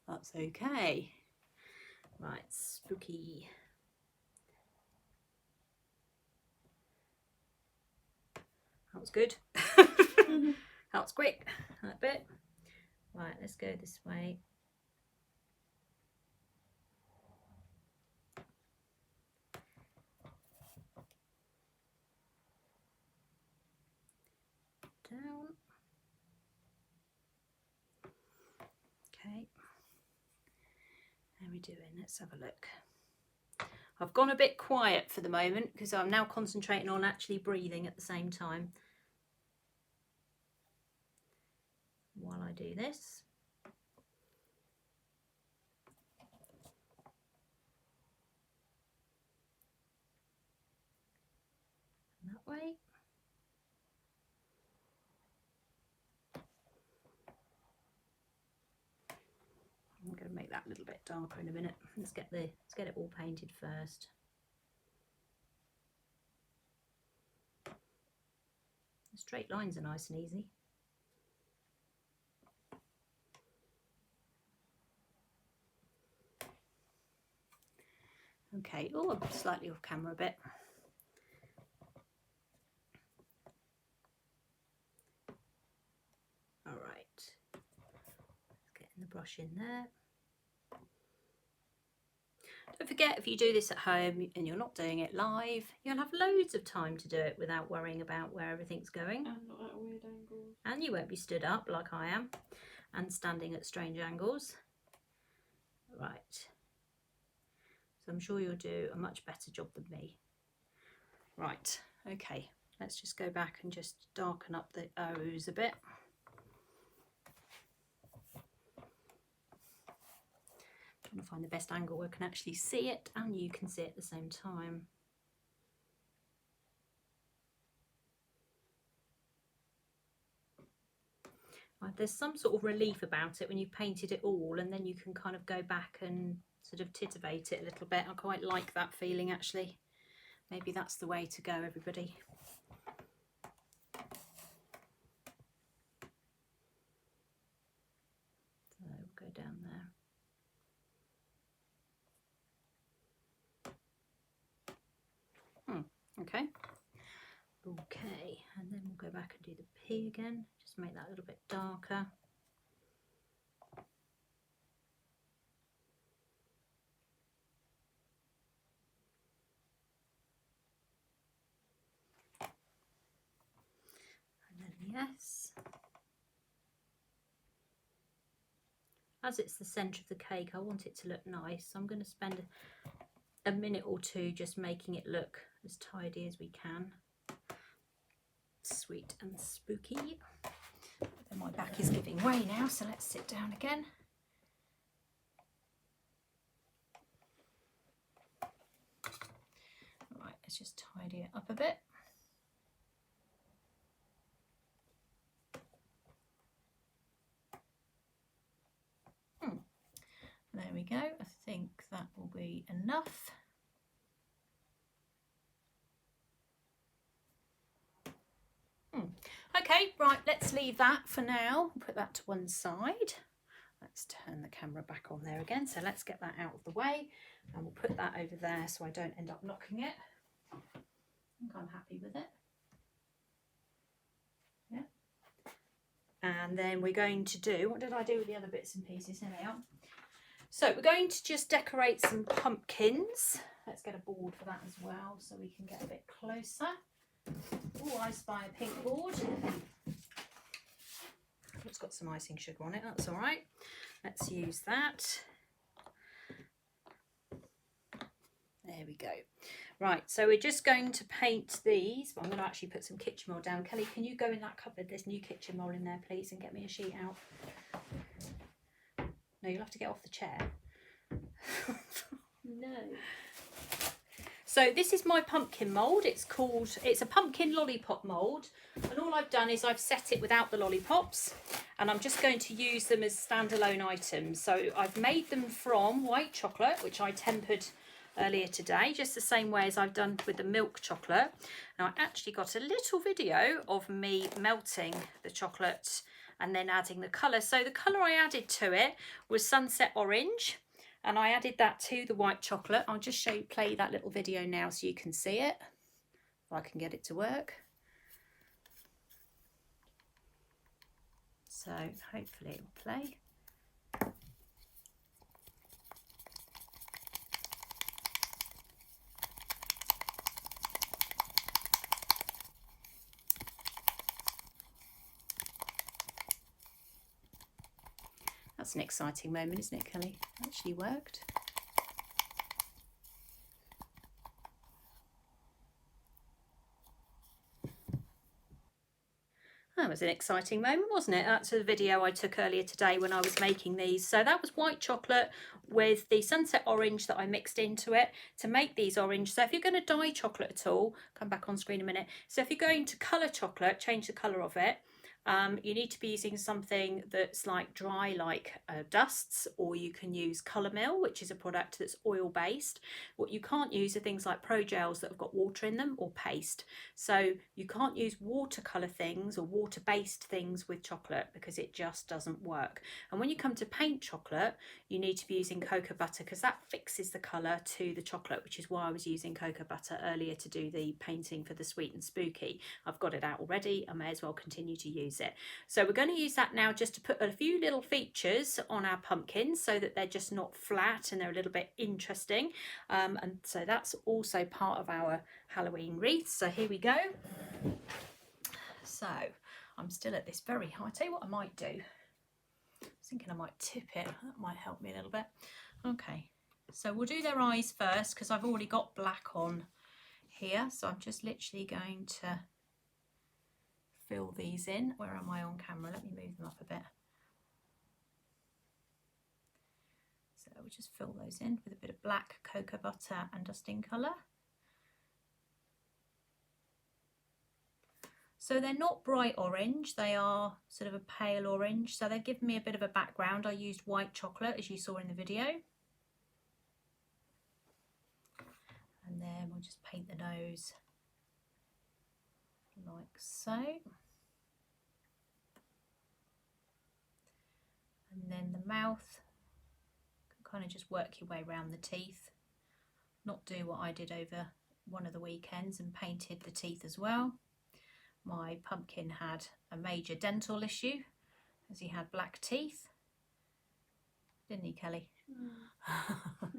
Speaker 1: That's okay. Right, spooky. That was good. That was quick, that bit. Right, let's go this way. Down. Okay. How are we doing? Let's have a look. I've gone a bit quiet for the moment because I'm now concentrating on actually breathing at the same time while I do this. And that way. I'm going to make that a little bit darker in a minute. Let's get it all painted first. The straight lines are nice and easy. Okay, oh, I'm slightly off camera a bit. brush in there. Don't forget, if you do this at home and you're not doing it live, you'll have loads of time to do it without worrying about where everything's going.
Speaker 2: And not at weird angles.
Speaker 1: And you won't be stood up like I am and standing at strange angles. Right. So I'm sure you'll do a much better job than me. Right, okay. Let's just go back and just darken up the O's a bit. Trying to find the best angle where I can actually see it and you can see it at the same time. Right, there's some sort of relief about it when you've painted it all, and then you can kind of go back and sort of titivate it a little bit. I quite like that feeling actually. Maybe that's the way to go, everybody. So we'll go down there. Okay. Okay, and then we'll go back and do the P again. Just make that a little bit darker. And then the S. As it's the centre of the cake, I want it to look nice. So I'm going to spend a minute or two just making it look as tidy as we can. Sweet and spooky. And my back is giving way now, so let's sit down again. Right, let's just tidy it up a bit. There we go. I think that will be enough. Okay, right, let's leave that for now. Put that to one side. Let's turn the camera back on there again. So let's get that out of the way, and we'll put that over there so I don't end up knocking it. I think I'm happy with it. Yeah. And then we're going to do, what did I do with the other bits and pieces? Here they are. So we're going to just decorate some pumpkins. Let's get a board for that as well so we can get a bit closer. Oh, I spy a pink board. It's got some icing sugar on it, that's all right. Let's use that. There we go. Right, so we're just going to paint these. Well, I'm going to actually put some kitchen roll down. Kelly, can you go in that cupboard? There's new kitchen roll in there, please, and get me a sheet out. No, you'll have to get off the chair.
Speaker 2: No.
Speaker 1: So this is my pumpkin mould. It's a pumpkin lollipop mould. And all I've done is I've set it without the lollipops. And I'm just going to use them as standalone items. So I've made them from white chocolate, which I tempered earlier today, just the same way as I've done with the milk chocolate. Now I actually got a little video of me melting the chocolate and then adding the colour. So the colour I added to it was sunset orange. And I added that to the white chocolate. I'll just play that little video now so you can see it, if I can get it to work. So hopefully it'll play. That's an exciting moment, isn't it, Kelly? It actually worked. That was an exciting moment, wasn't it? That's a video I took earlier today when I was making these. So that was white chocolate with the sunset orange that I mixed into it to make these orange. So if you're going to dye chocolate at all, come back on screen a minute. So if you're going to colour chocolate, change the colour of it. You need to be using something that's like dry, like dusts, or you can use Colour Mill, which is a product that's oil based. What you can't use are things like pro gels that have got water in them, or paste. So you can't use watercolour things or water based things with chocolate because it just doesn't work. And when you come to paint chocolate, you need to be using cocoa butter because that fixes the colour to the chocolate, which is why I was using cocoa butter earlier to do the painting for the sweet and spooky. I've got it out already, I may as well continue to use use it. So we're going to use that now just to put a few little features on our pumpkins so that they're just not flat and they're a little bit interesting. And so that's also part of our Halloween wreath. So here we go. So I'm still at this very high. I'll tell you what I might do. I was thinking I might tip it. That might help me a little bit. Okay, so we'll do their eyes first because I've already got black on here. So I'm just literally going to fill these in. Where am I on camera? Let me move them up a bit. So we'll just fill those in with a bit of black cocoa butter and dusting colour. So they're not bright orange, they are sort of a pale orange. So they've given me a bit of a background. I used white chocolate as you saw in the video. And then we'll just paint the nose like so. And then the mouth, you can kind of just work your way around the teeth. Not do what I did over one of the weekends and painted the teeth as well. My pumpkin had a major dental issue as he had black teeth. Didn't he, Kelly?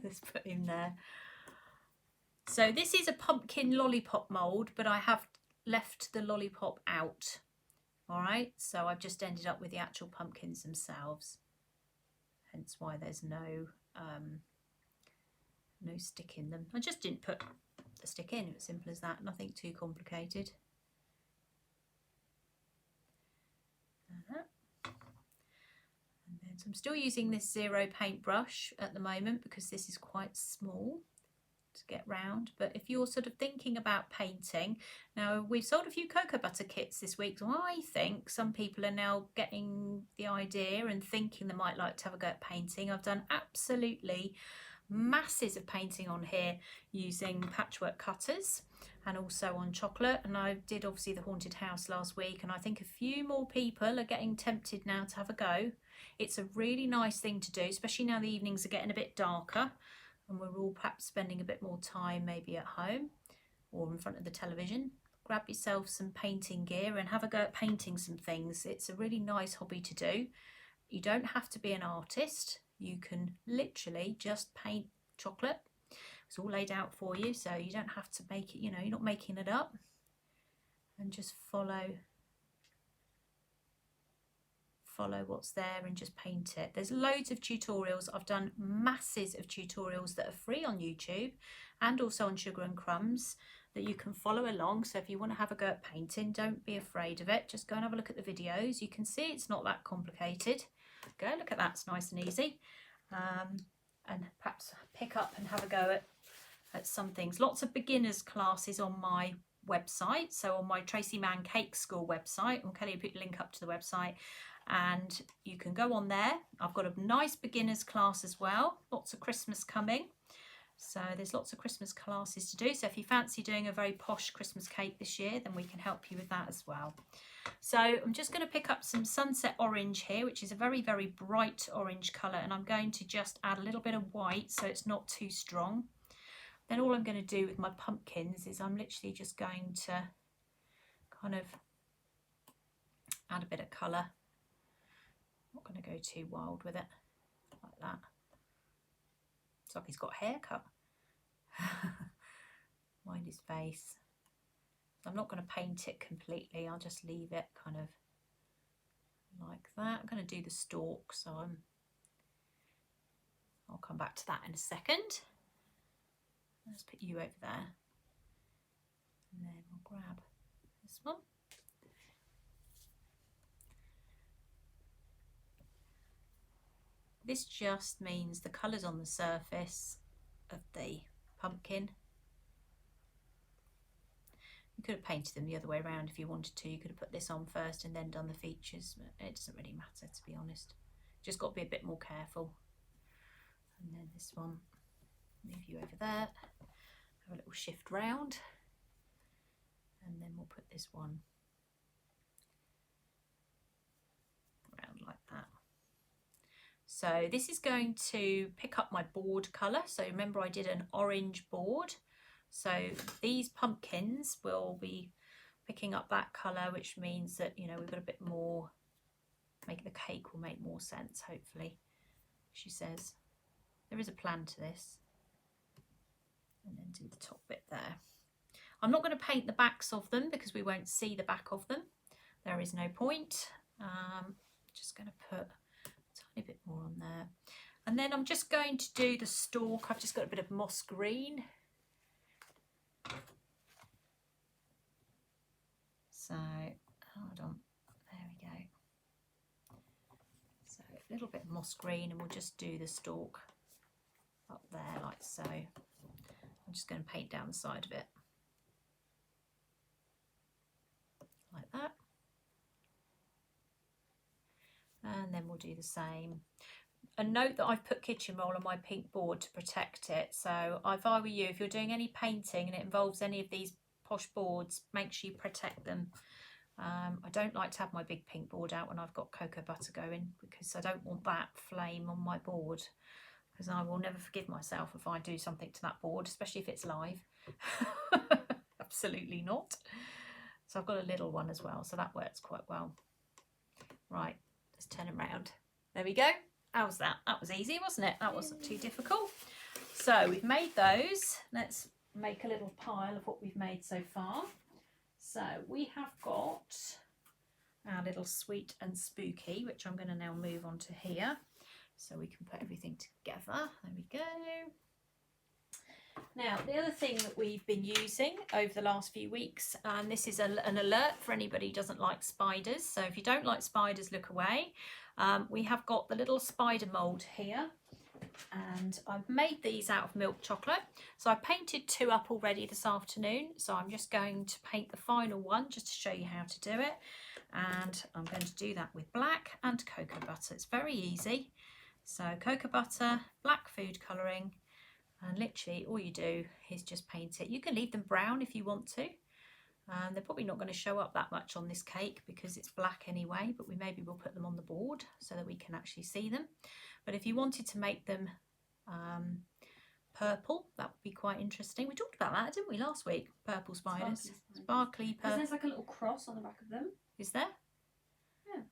Speaker 1: Let's put him there. So this is a pumpkin lollipop mould, but I have left the lollipop out. All right, so I've just ended up with the actual pumpkins themselves. Hence why there's no stick in them. I just didn't put the stick in. It was simple as that. Nothing too complicated. And then, so I'm still using this zero paintbrush at the moment because this is quite small to get round. But if you're sort of thinking about painting, now we've sold a few cocoa butter kits this week, so I think some people are now getting the idea and thinking they might like to have a go at painting. I've done absolutely masses of painting on here using patchwork cutters and also on chocolate, and I did obviously the haunted house last week, and I think a few more people are getting tempted now to have a go. It's a really nice thing to do, especially now the evenings are getting a bit darker and we're all perhaps spending a bit more time maybe at home or in front of the television. Grab yourself some painting gear and have a go at painting some things. It's a really nice hobby to do. You don't have to be an artist. You can literally just paint chocolate. It's all laid out for you, so you don't have to make it, you know, you're not making it up. And just follow what's there and just paint it. There's loads of tutorials. I've done masses of tutorials that are free on YouTube and also on Sugar and Crumbs that you can follow along. So if you want to have a go at painting, don't be afraid of it. Just go and have a look at the videos. You can see it's not that complicated. Go look at that, it's nice and easy. And perhaps pick up and have a go at some things. Lots of beginners classes on my website. So on my Tracey Mann Cake School website, and Kelly will put a link up to the website, and you can go on there. I've got a nice beginners class as well. Lots of Christmas coming. So there's lots of Christmas classes to do. So if you fancy doing a very posh Christmas cake this year, then we can help you with that as well. So I'm just going to pick up some sunset orange here, which is a very, very bright orange colour. And I'm going to just add a little bit of white so it's not too strong. Then all I'm going to do with my pumpkins is I'm literally just going to kind of add a bit of colour. Not going to go too wild with it, like that. It's like he's got a haircut. Mind his face. So I'm not going to paint it completely. I'll just leave it kind of like that. I'm going to do the stalk, so I'll come back to that in a second. Let's put you over there. And then we'll grab this one. This just means the colours on the surface of the pumpkin. You could have painted them the other way around if you wanted to. You could have put this on first and then done the features, but it doesn't really matter, to be honest. Just got to be a bit more careful. And then this one, move you over there, have a little shift round, and then we'll put this one around like that. So this is going to pick up my board colour. So remember I did an orange board. So these pumpkins will be picking up that colour, which means that, you know, we've got a bit more, make the cake will make more sense, hopefully. She says there is a plan to this. And then do the top bit there. I'm not going to paint the backs of them because we won't see the back of them. There is no point. Just going to put a tiny bit more on there. And then I'm just going to do the stalk. I've just got a bit of moss green. So, hold on, there we go. So a little bit of moss green, and we'll just do the stalk up there like so. I'm just going to paint down the side of it. Like that. And then we'll do the same. A note that I've put kitchen roll on my pink board to protect it. So if I were you, if you're doing any painting and it involves any of these posh boards, make sure you protect them. I don't like to have my big pink board out when I've got cocoa butter going, because I don't want that flame on my board, because I will never forgive myself if I do something to that board, especially if it's live. Absolutely not. So I've got a little one as well, so that works quite well. Right, let's turn it around. There we go. How's that? That was easy, wasn't it? That wasn't too difficult. So we've made those. Let's make a little pile of what we've made so far. So we have got our little sweet and spooky, which I'm going to now move on to here, so we can put everything together. There we go. Now, the other thing that we've been using over the last few weeks, and this is an alert for anybody who doesn't like spiders. So if you don't like spiders, look away. We have got the little spider mould here, and I've made these out of milk chocolate. So I painted 2 up already this afternoon, so I'm just going to paint the final one just to show you how to do it. And I'm going to do that with black and cocoa butter. It's very easy. So cocoa butter, black food colouring, and literally all you do is just paint it. You can leave them brown if you want to. They're probably not going to show up that much on this cake because it's black anyway, but maybe we'll put them on the board so that we can actually see them. But if you wanted to make them purple, that would be quite interesting. We talked about that, didn't we, last week? Purple spiders. Sparkly purple.
Speaker 2: There's like a little cross on the back of them.
Speaker 1: Is there?
Speaker 2: Yeah.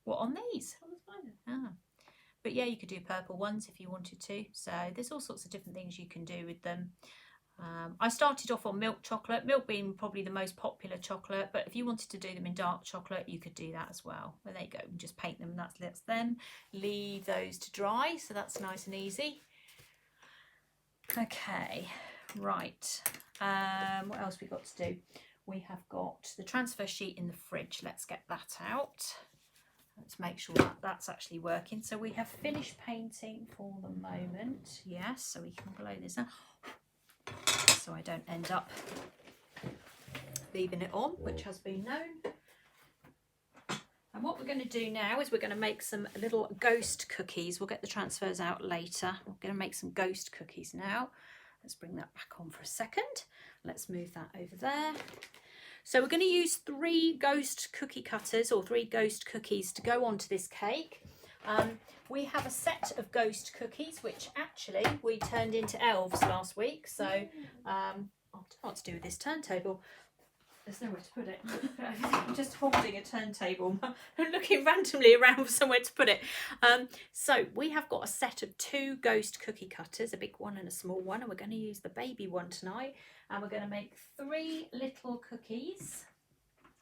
Speaker 1: What, on these?
Speaker 2: On the spider.
Speaker 1: Ah. But yeah, you could do purple ones if you wanted to. So there's all sorts of different things you can do with them. I started off on milk chocolate, milk being probably the most popular chocolate, but if you wanted to do them in dark chocolate, you could do that as well. Well, there you go, just paint them, and that's them. Leave those to dry, so that's nice and easy. Okay, right, what else we got to do? We have got the transfer sheet in the fridge. Let's get that out. Let's make sure that that's actually working. So we have finished painting for the moment, yes, so we can blow this out, so I don't end up leaving it on, which has been known. And what we're going to do now is we're going to make some little ghost cookies. We'll get the transfers out later. We're going to make some ghost cookies now. Let's bring that back on for a second. Let's move that over there. So we're going to use 3 ghost cookie cutters, or 3 ghost cookies, to go onto this cake. We have a set of ghost cookies, which actually we turned into elves last week. So I don't know what to do with this turntable. There's nowhere to put it. I'm just holding a turntable and looking randomly around for somewhere to put it. So we have got a set of 2 ghost cookie cutters, a big one and a small one, and we're going to use the baby one tonight. And we're going to make 3 little cookies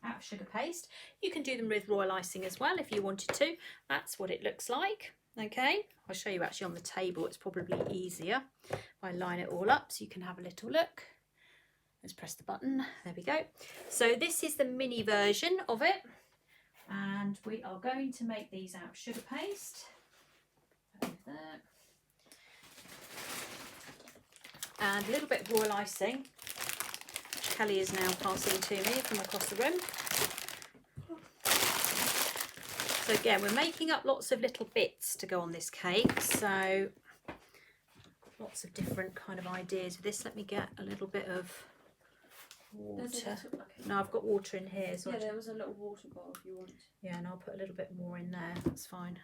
Speaker 1: out of sugar paste. You can do them with royal icing as well if you wanted to. That's what it looks like. Okay, I'll show you actually on the table. It's probably easier if I line it all up so you can have a little look. Let's press the button. There we go. So this is the mini version of it, and we are going to make these out of sugar paste. Over there. And a little bit of royal icing, which Kelly is now passing to me from across the room. So again, we're making up lots of little bits to go on this cake, so lots of different kind of ideas with this. Let me get a little bit of water. No, I've got water in here. So
Speaker 2: yeah, there was a little water bottle if you want.
Speaker 1: Yeah, and I'll put a little bit more in there. That's fine.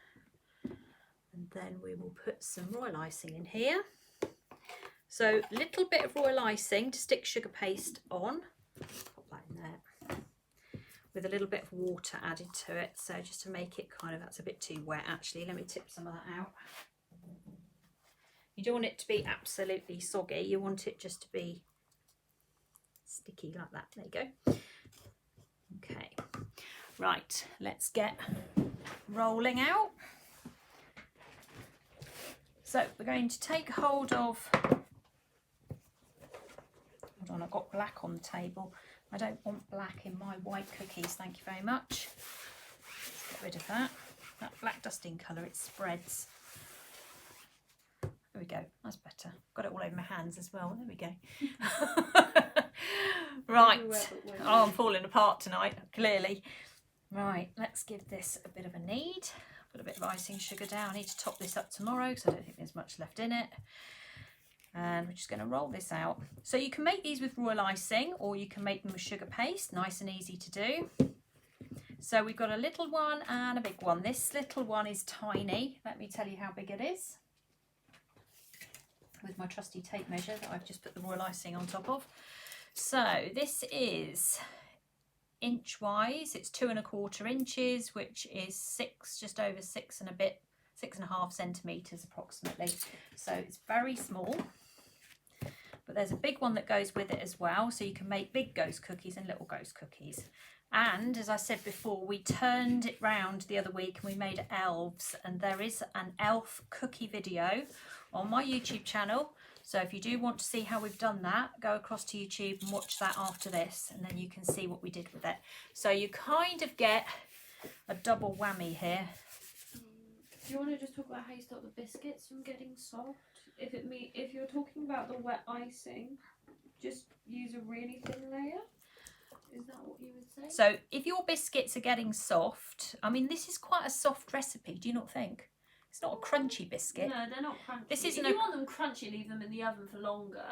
Speaker 1: And then we will put some royal icing in here. So a little bit of royal icing to stick sugar paste on. Pop that in there. with a little bit of water added to it. So just to make it kind of, that's a bit too wet actually. Let me tip some of that out. You don't want it to be absolutely soggy. You want it just to be sticky like that. There you go. Okay, right, let's get rolling out. So we're going to take hold of, hold on, I've got black on the table. I don't want black in my white cookies, thank you very much. Let's get rid of that. That black dusting colour, it spreads. There we go, that's better. Got it all over my hands as well, there we go. Right, oh, I'm falling apart tonight, clearly. Right, let's give this a bit of a knead. Put a bit of icing sugar down. I need to top this up tomorrow because I don't think there's much left in it. And we're just going to roll this out. So you can make these with royal icing or you can make them with sugar paste. Nice and easy to do. So we've got a little one and a big one. This little one is tiny. Let me tell you how big it is. With my trusty tape measure that I've just put the royal icing on top of. So this is inch wise, it's 2¼ inches, which is just over 6.5 centimeters approximately. So it's very small, but there's a big one that goes with it as well. So you can make big ghost cookies and little ghost cookies. And as I said before, we turned it round the other week and we made elves, and there is an elf cookie video on my YouTube channel. So if you do want to see how we've done that, go across to YouTube and watch that after this, and then you can see what we did with it. So you kind of get a double whammy here.
Speaker 2: Do you want to just talk about how you stop the biscuits from getting soft? If you're talking about the wet icing, just use a really thin layer. Is that what you would say?
Speaker 1: So if your biscuits are getting soft, I mean, this is quite a soft recipe, do you not think? It's not a crunchy biscuit.
Speaker 2: No, they're not crunchy.
Speaker 1: This isn't
Speaker 2: if you want them crunchy, leave them in the oven for longer.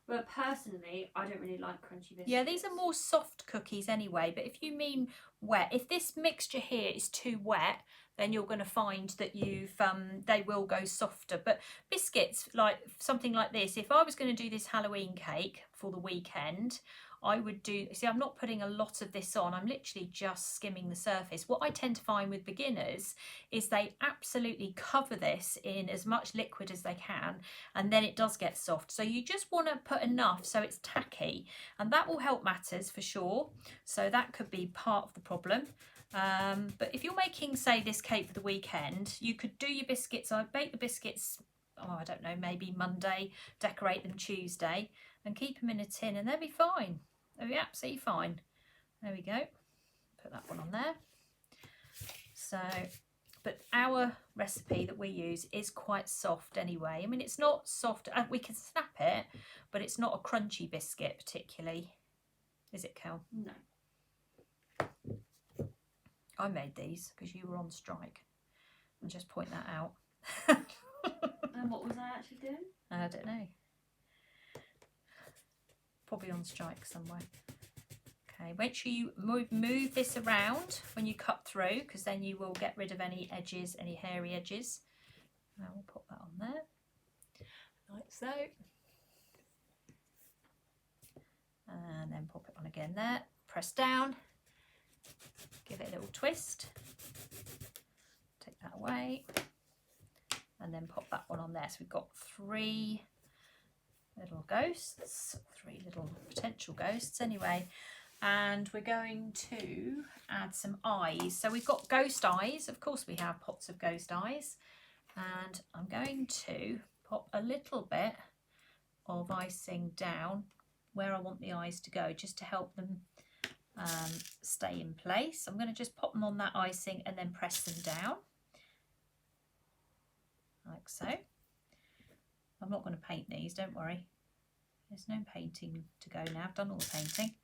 Speaker 2: But personally, I don't really like crunchy biscuits.
Speaker 1: Yeah, these are more soft cookies anyway. But if you mean wet, if this mixture here is too wet, then you're going to find that they will go softer. But biscuits, like something like this, if I was going to do this Halloween cake for the weekend, I would do, see, I'm not putting a lot of this on. I'm literally just skimming the surface. What I tend to find with beginners is they absolutely cover this in as much liquid as they can, and then it does get soft. So you just want to put enough so it's tacky, and that will help matters for sure. So that could be part of the problem. But if you're making, say, this cake for the weekend, you could do your biscuits. I bake the biscuits, oh, I don't know, maybe Monday, decorate them Tuesday, and keep them in a tin, and they'll be fine. They'll be absolutely fine. There we go. Put that one on there. So, but our recipe that we use is quite soft anyway. I mean, it's not soft. We can snap it, but it's not a crunchy biscuit particularly. Is it, Kel?
Speaker 2: No.
Speaker 1: I made these because you were on strike. I'll just point that out.
Speaker 2: And what was I actually doing?
Speaker 1: I don't know. Probably on strike somewhere. Okay, make sure you move this around when you cut through, because then you will get rid of any edges, any hairy edges. Now we'll put that on there, like so. And then pop it on again there. Press down. Give it a little twist. Take that away. And then pop that one on there. So we've got 3 little ghosts, 3 little potential ghosts anyway, and we're going to add some eyes. So we've got ghost eyes, of course we have pots of ghost eyes, and I'm going to pop a little bit of icing down where I want the eyes to go, just to help them stay in place. I'm going to just pop them on that icing and then press them down like so. I'm not going to paint these, don't worry. There's no painting to go now. I've done all the painting.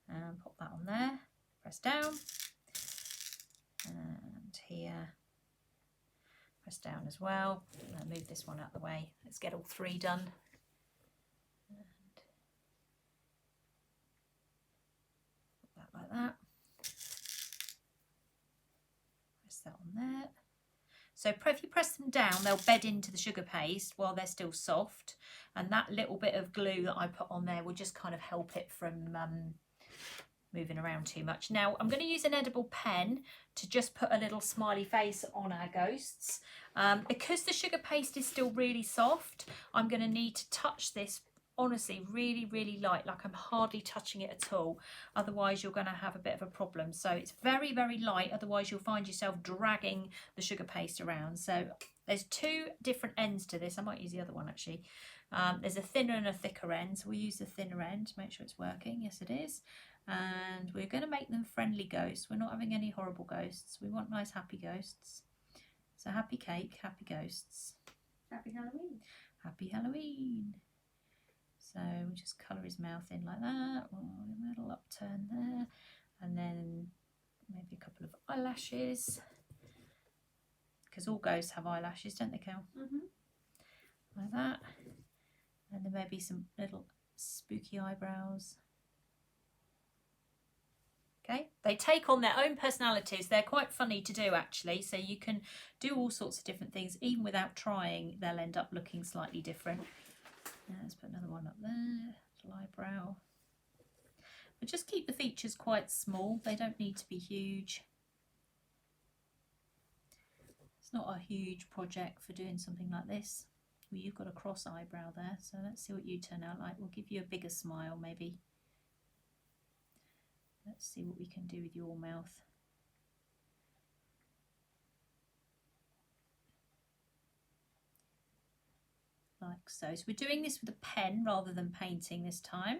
Speaker 1: And pop that on there. Press down. And here. Press down as well. I'll move this one out of the way. Let's get all 3 done. And put that like that. Press that on there. So if you press them down, they'll bed into the sugar paste while they're still soft. And that little bit of glue that I put on there will just kind of help it from moving around too much. Now I'm going to use an edible pen to just put a little smiley face on our ghosts. Because the sugar paste is still really soft, I'm going to need to touch this honestly really light, like I'm hardly touching it at all, otherwise you're going to have a bit of a problem. So it's very light, otherwise you'll find yourself dragging the sugar paste around. So there's two different ends to this. I might use the other one actually. There's a thinner and a thicker end, so we'll use the thinner end to make sure it's working. Yes it is. And we're going to make them friendly ghosts. We're not having any horrible ghosts. We want nice happy ghosts. So happy cake, happy ghosts.
Speaker 2: Happy Halloween.
Speaker 1: Happy Halloween. So we'll just colour his mouth in like that, a little upturn there, and then maybe a couple of eyelashes, because all ghosts have eyelashes, don't they, Kel? Like that, and then maybe some little spooky eyebrows. Okay, they take on their own personalities. They're quite funny to do actually, so you can do all sorts of different things. Even without trying, they'll end up looking slightly different. Let's put another one up there, little eyebrow. But just keep the features quite small, they don't need to be huge. It's not a huge project for doing something like this. Well, you've got a cross eyebrow there, so let's see what you turn out like. We'll give you a bigger smile maybe. Let's see what we can do with your mouth. Like so. So we're doing this with a pen rather than painting this time.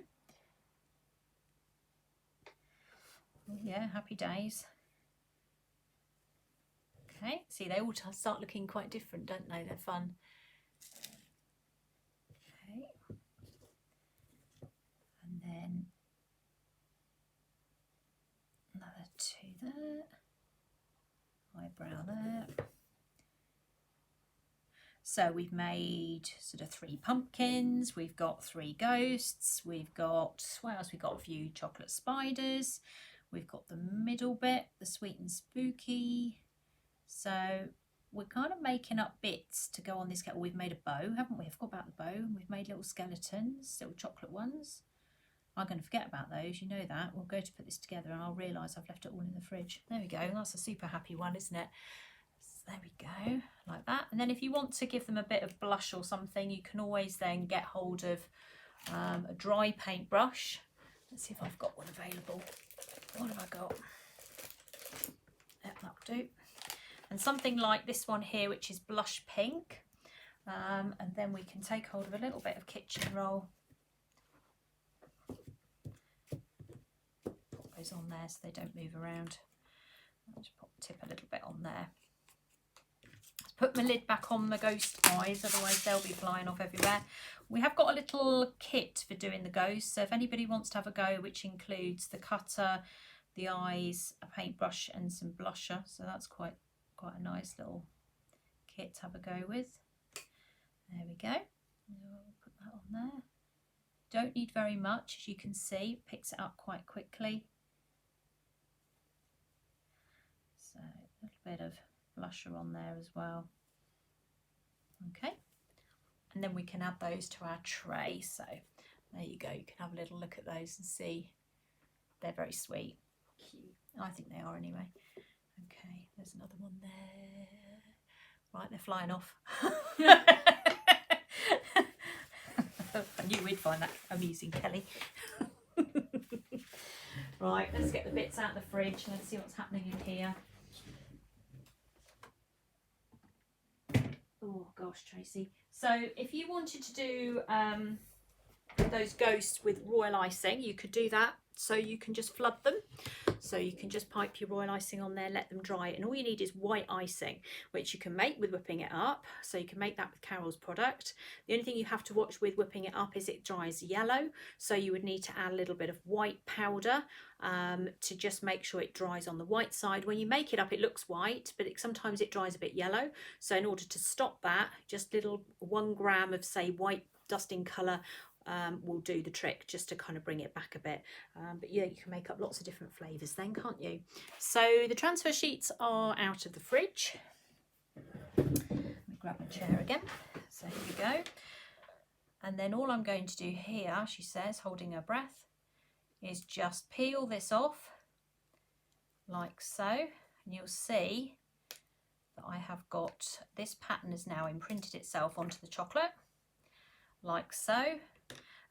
Speaker 1: Oh, yeah, happy days. Okay, see they all start looking quite different, don't they? They're fun. Okay. And then another two there. Eyebrow there. So we've made sort of 3 pumpkins, we've got 3 ghosts, we've got, what else? We've got a few chocolate spiders, we've got the middle bit, the sweet and spooky. So we're kind of making up bits to go on this. We've made a bow, haven't we? I forgot about the bow. We've made little skeletons, little chocolate ones. I'm going to forget about those, you know that. We'll go to put this together and I'll realise I've left it all in the fridge. There we go, that's a super happy one, isn't it? There we go, like that. And then if you want to give them a bit of blush or something, you can always then get hold of a dry paintbrush. Let's see if I've got one available. What have I got? That'll do. And something like this one here, which is blush pink. And then we can take hold of a little bit of kitchen roll. Put those on there so they don't move around. I'll just tip a little bit on there. Put my lid back on the ghost eyes, otherwise they'll be flying off everywhere. We have got a little kit for doing the ghosts, so if anybody wants to have a go, which includes the cutter, the eyes, a paintbrush and some blusher, so that's quite a nice little kit to have a go with. There we go. I'll put that on there. Don't need very much, as you can see, it picks it up quite quickly. So a little bit of blusher on there as well. Okay, and then we can add those to our tray. So there you go, you can have a little look at those and see. They're very sweet. Cute. I think they are anyway. Okay, there's another one there. Right, they're flying off. I knew we'd find that amusing, Kelly. Right, let's get the bits out of the fridge and let's see what's happening in here. Oh gosh, Tracy. So if you wanted to do those ghosts with royal icing, you could do that. So you can just flood them. So you can just pipe your royal icing on there, let them dry, and all you need is white icing, which you can make with whipping it up. So you can make that with Carol's product. The only thing you have to watch with whipping it up is it dries yellow. So you would need to add a little bit of white powder to just make sure it dries on the white side. When you make it up, it looks white, but sometimes it dries a bit yellow. So in order to stop that, just little 1 gram of, say, white dusting colour will do the trick, just to kind of bring it back a bit. But yeah, you can make up lots of different flavours then, can't you? So the transfer sheets are out of the fridge. Let me grab my chair again. So here we go. And then all I'm going to do here, she says, holding her breath, is just peel this off like so, and you'll see that I have got this pattern has now imprinted itself onto the chocolate like so,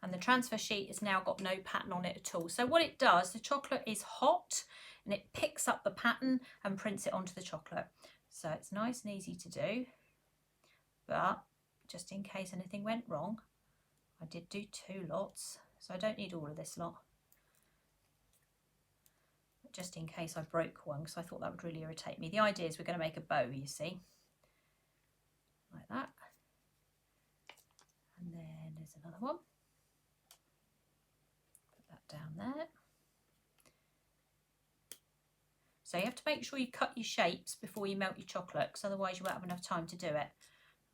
Speaker 1: and the transfer sheet has now got no pattern on it at all. So what it does, the chocolate is hot and it picks up the pattern and prints it onto the chocolate. So it's nice and easy to do, but just in case anything went wrong, I did do 2 lots, so I don't need all of this lot. But just in case I broke one, because I thought that would really irritate me. The idea is we're going to make a bow, you see, like that. And then there's another one. Put that down there. So you have to make sure you cut your shapes before you melt your chocolate, because otherwise you won't have enough time to do it.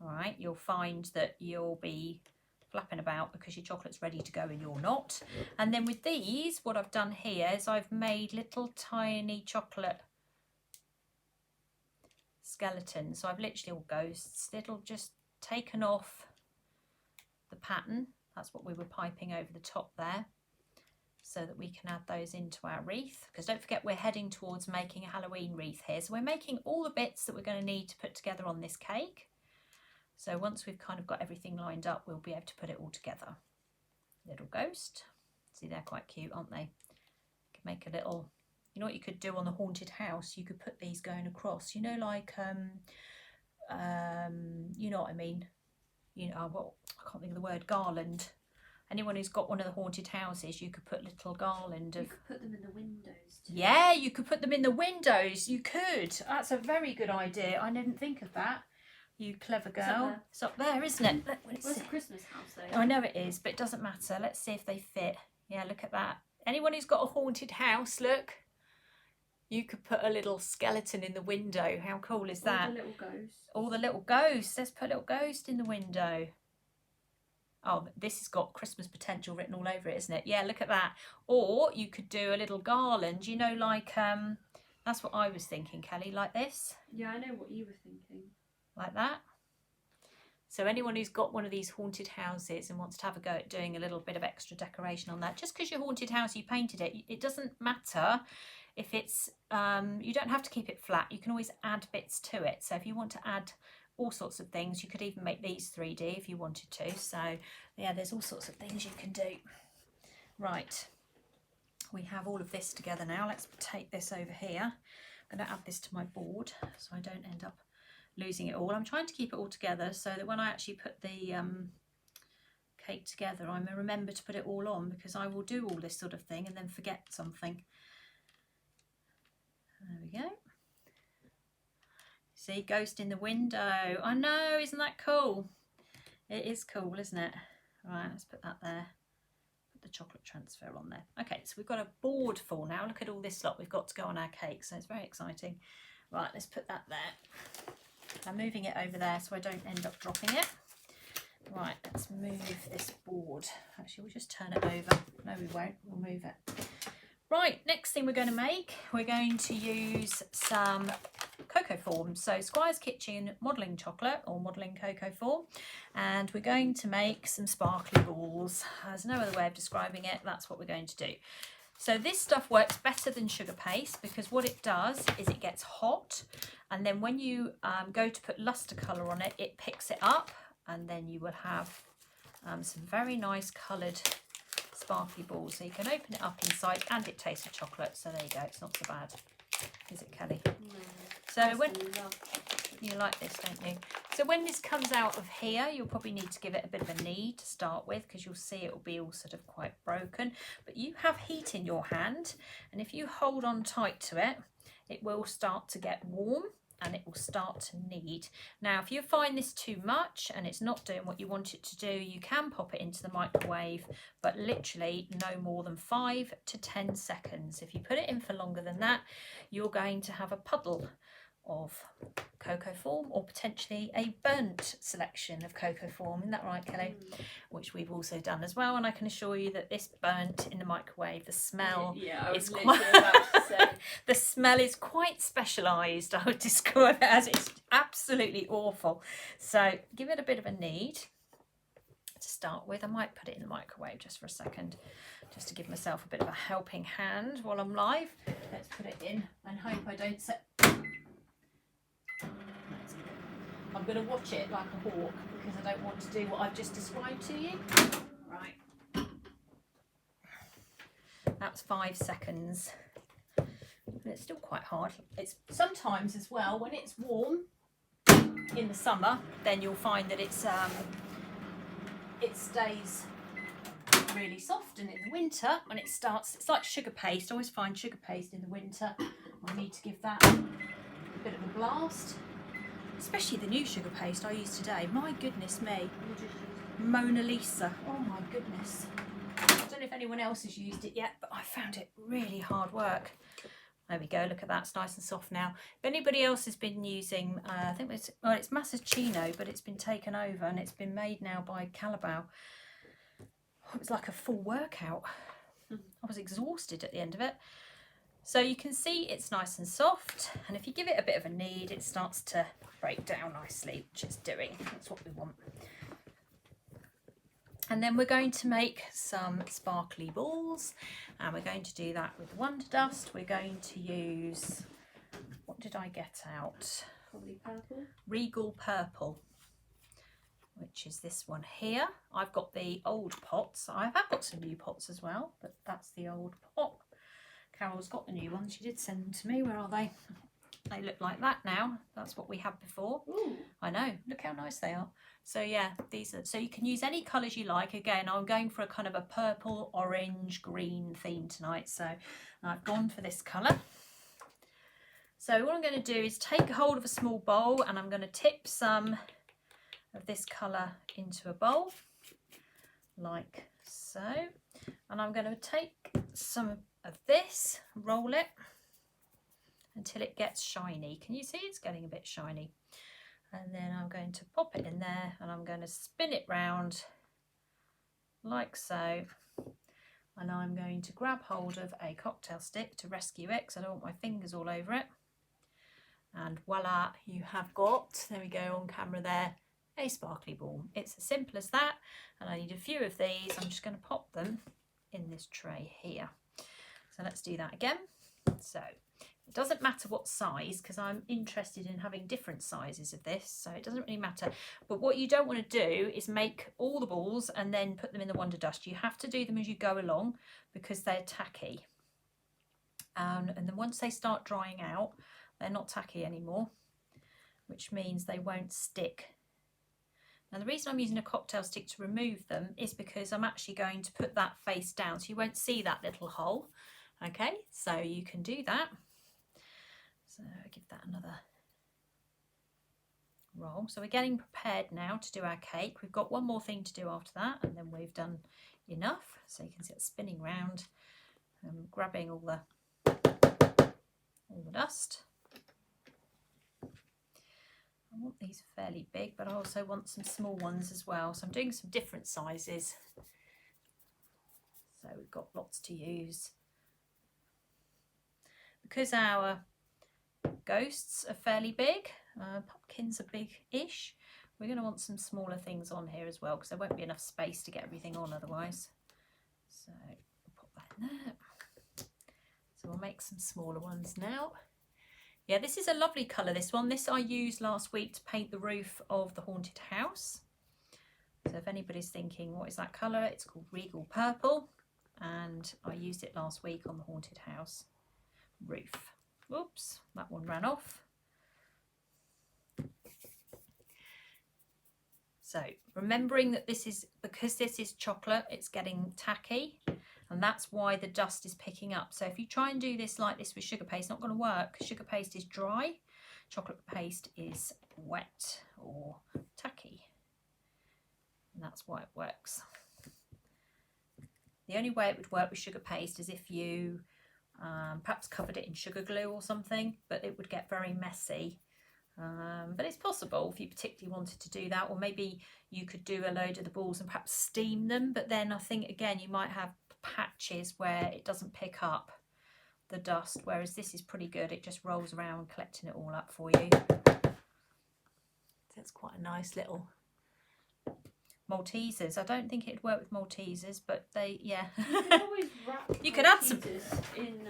Speaker 1: All right, you'll find that you'll be flapping about because your chocolate's ready to go and you're not. And then with these, what I've done here is I've made little tiny chocolate skeletons. So I've literally all ghosts, little just taken off the pattern. That's what we were piping over the top there, so that we can add those into our wreath, because don't forget we're heading towards making a Halloween wreath here. So we're making all the bits that we're going to need to put together on this cake. So once we've kind of got everything lined up, we'll be able to put it all together. Little ghost. See, they're quite cute, aren't they? You can make a little, you know what you could do on the haunted house? You could put these going across, you know, like, you know what I mean? You know, well, I can't think of the word, garland. Anyone who's got one of the haunted houses, you could put little garland of...
Speaker 2: You could put them in the windows too.
Speaker 1: Yeah, you could put them in the windows. You could. That's a very good idea. I didn't think of that. You clever girl. It's up there, isn't it? Look,
Speaker 2: Where's the Christmas house though?
Speaker 1: Oh, I know it is, but it doesn't matter. Let's see if they fit. Yeah, look at that. Anyone who's got a haunted house, look. You could put a little skeleton in the window. How cool is that?
Speaker 2: All the little ghosts.
Speaker 1: All the little ghosts. Let's put a little ghost in the window. Oh, this has got Christmas potential written all over it, isn't it? Yeah, look at that. Or you could do a little garland, you know, like, that's what I was thinking, Kelly, like this.
Speaker 2: Yeah, I know what you were thinking.
Speaker 1: Like that. So anyone who's got one of these haunted houses and wants to have a go at doing a little bit of extra decoration on that, just because your haunted house, you painted it, it doesn't matter if it's, you don't have to keep it flat. You can always add bits to it. So if you want to add all sorts of things, you could even make these 3D if you wanted to. So yeah, there's all sorts of things you can do. Right, we have all of this together now. Let's take this over here. I'm going to add this to my board so I don't end up losing it all. I'm trying to keep it all together so that when I actually put the cake together, I may remember to put it all on, because I will do all this sort of thing and then forget something. There we go. See, ghost in the window. I know, isn't that cool? It is cool, isn't it? Right, let's put that there. Put the chocolate transfer on there. Okay, so we've got a board full now. Look at all this lot we've got to go on our cake, so it's very exciting. Right, let's put that there. I'm moving it over there so I don't end up dropping it. Right, let's move this board. Actually, we'll just turn it over. No, we won't. We'll move it. Right, next thing we're going to make, we're going to use some cocoa form. So Squire's Kitchen modelling chocolate, or modelling cocoa form, and we're going to make some sparkly balls. There's no other way of describing it. That's what we're going to do. So this stuff works better than sugar paste, because what it does is it gets hot, and then when you go to put luster colour on it, it picks it up, and then you will have some very nice coloured sparkly balls. So you can open it up inside, and it tastes of chocolate. So there you go. It's not so bad, is it, Kelly?
Speaker 2: No.
Speaker 1: So when you like this, don't you? So when this comes out of here, you'll probably need to give it a bit of a knead to start with, because you'll see it will be all sort of quite broken. But you have heat in your hand, and if you hold on tight to it, it will start to get warm and it will start to knead. Now, if you find this too much and it's not doing what you want it to do, you can pop it into the microwave, but literally no more than 5 to 10 seconds. If you put it in for longer than that, you're going to have a puddle of cocoa form, or potentially a burnt selection of cocoa form. Isn't that right, Kelly? Which we've also done as well, and I can assure you that this burnt in the microwave, the smell is quite
Speaker 2: about to say.
Speaker 1: the smell is quite specialised. I would describe it as, it's absolutely awful. So give it a bit of a knead to start with. I might put it in the microwave just for a second just to give myself a bit of a helping hand while I'm live. Let's put it in and hope I don't set. I'm going to watch it like a hawk because I don't want to do what I've just described to you. Right. That's 5 seconds. But it's still quite hard. It's sometimes as well when it's warm in the summer, then you'll find that it stays really soft, and in the winter when it starts, it's like sugar paste. I always find sugar paste in the winter. I need to give that a bit of a blast. Especially the new sugar paste I used today. My goodness me. Mona Lisa. Oh my goodness. I don't know if anyone else has used it yet, but I found it really hard work. There we go. Look at that. It's nice and soft now. If anybody else has been using, I think it's Massachusetts, but it's been taken over and it's been made now by Calabao. It was like a full workout. I was exhausted at the end of it. So you can see it's nice and soft, and if you give it a bit of a knead, it starts to break down nicely, which it's doing. That's what we want. And then we're going to make some sparkly balls, and we're going to do that with Wonder Dust. We're going to use, what did I get out?
Speaker 2: Probably purple.
Speaker 1: Regal Purple, which is this one here. I've got the old pots. I have got some new pots as well, but that's the old pot. Carol's got the new ones. She did send them to me. Where are they? They look like that now. That's what we had before.
Speaker 2: Ooh.
Speaker 1: I know. Look how nice they are. So yeah, these are. So you can use any colours you like. Again, I'm going for a kind of a purple, orange, green theme tonight. So I've gone for this colour. So what I'm going to do is take hold of a small bowl, and I'm going to tip some of this colour into a bowl, like so. And I'm going to take some of this, roll it until it gets shiny. Can you see it's getting a bit shiny? And then I'm going to pop it in there, and I'm going to spin it round like so. And I'm going to grab hold of a cocktail stick to rescue it because I don't want my fingers all over it. And voila, you have got, there we go on camera there, a sparkly ball. It's as simple as that, and I need a few of these. I'm just going to pop them in this tray here. So let's do that again. So it doesn't matter what size, because I'm interested in having different sizes of this, so it doesn't really matter. But what you don't want to do is make all the balls and then put them in the Wonder Dust. You have to do them as you go along because they're tacky. And then once they start drying out, they're not tacky anymore, which means they won't stick. Now the reason I'm using a cocktail stick to remove them is because I'm actually going to put that face down, so you won't see that little hole. Okay, so you can do that. So I'll give that another roll. So we're getting prepared now to do our cake. We've got one more thing to do after that, and then we've done enough. So you can see it spinning round and grabbing all the dust. I want these fairly big, but I also want some small ones as well. So I'm doing some different sizes. So we've got lots to use. Because our ghosts are fairly big, pumpkins are big-ish, we're going to want some smaller things on here as well, because there won't be enough space to get everything on otherwise. So we'll put that in there. So we'll make some smaller ones now. Yeah, this is a lovely colour, this one. This I used last week to paint the roof of the haunted house. So if anybody's thinking, what is that colour? It's called Regal Purple, and I used it last week on the haunted house roof. Oops, that one ran off. So remembering that this is, because this is chocolate, it's getting tacky, and that's why the dust is picking up. So if you try and do this like this with sugar paste, it's not going to work. Sugar paste is dry, chocolate paste is wet or tacky, and that's why it works. The only way it would work with sugar paste is if you perhaps covered it in sugar glue or something, but it would get very messy. But it's possible if you particularly wanted to do that, or maybe you could do a load of the balls and perhaps steam them, but then I think again you might have patches where it doesn't pick up the dust, whereas this is pretty good. It just rolls around collecting it all up for you. That's quite a nice little. Maltesers. I don't think it'd work with Maltesers, but they, yeah.
Speaker 2: You could always wrap
Speaker 1: You could add some.
Speaker 2: Maltesers in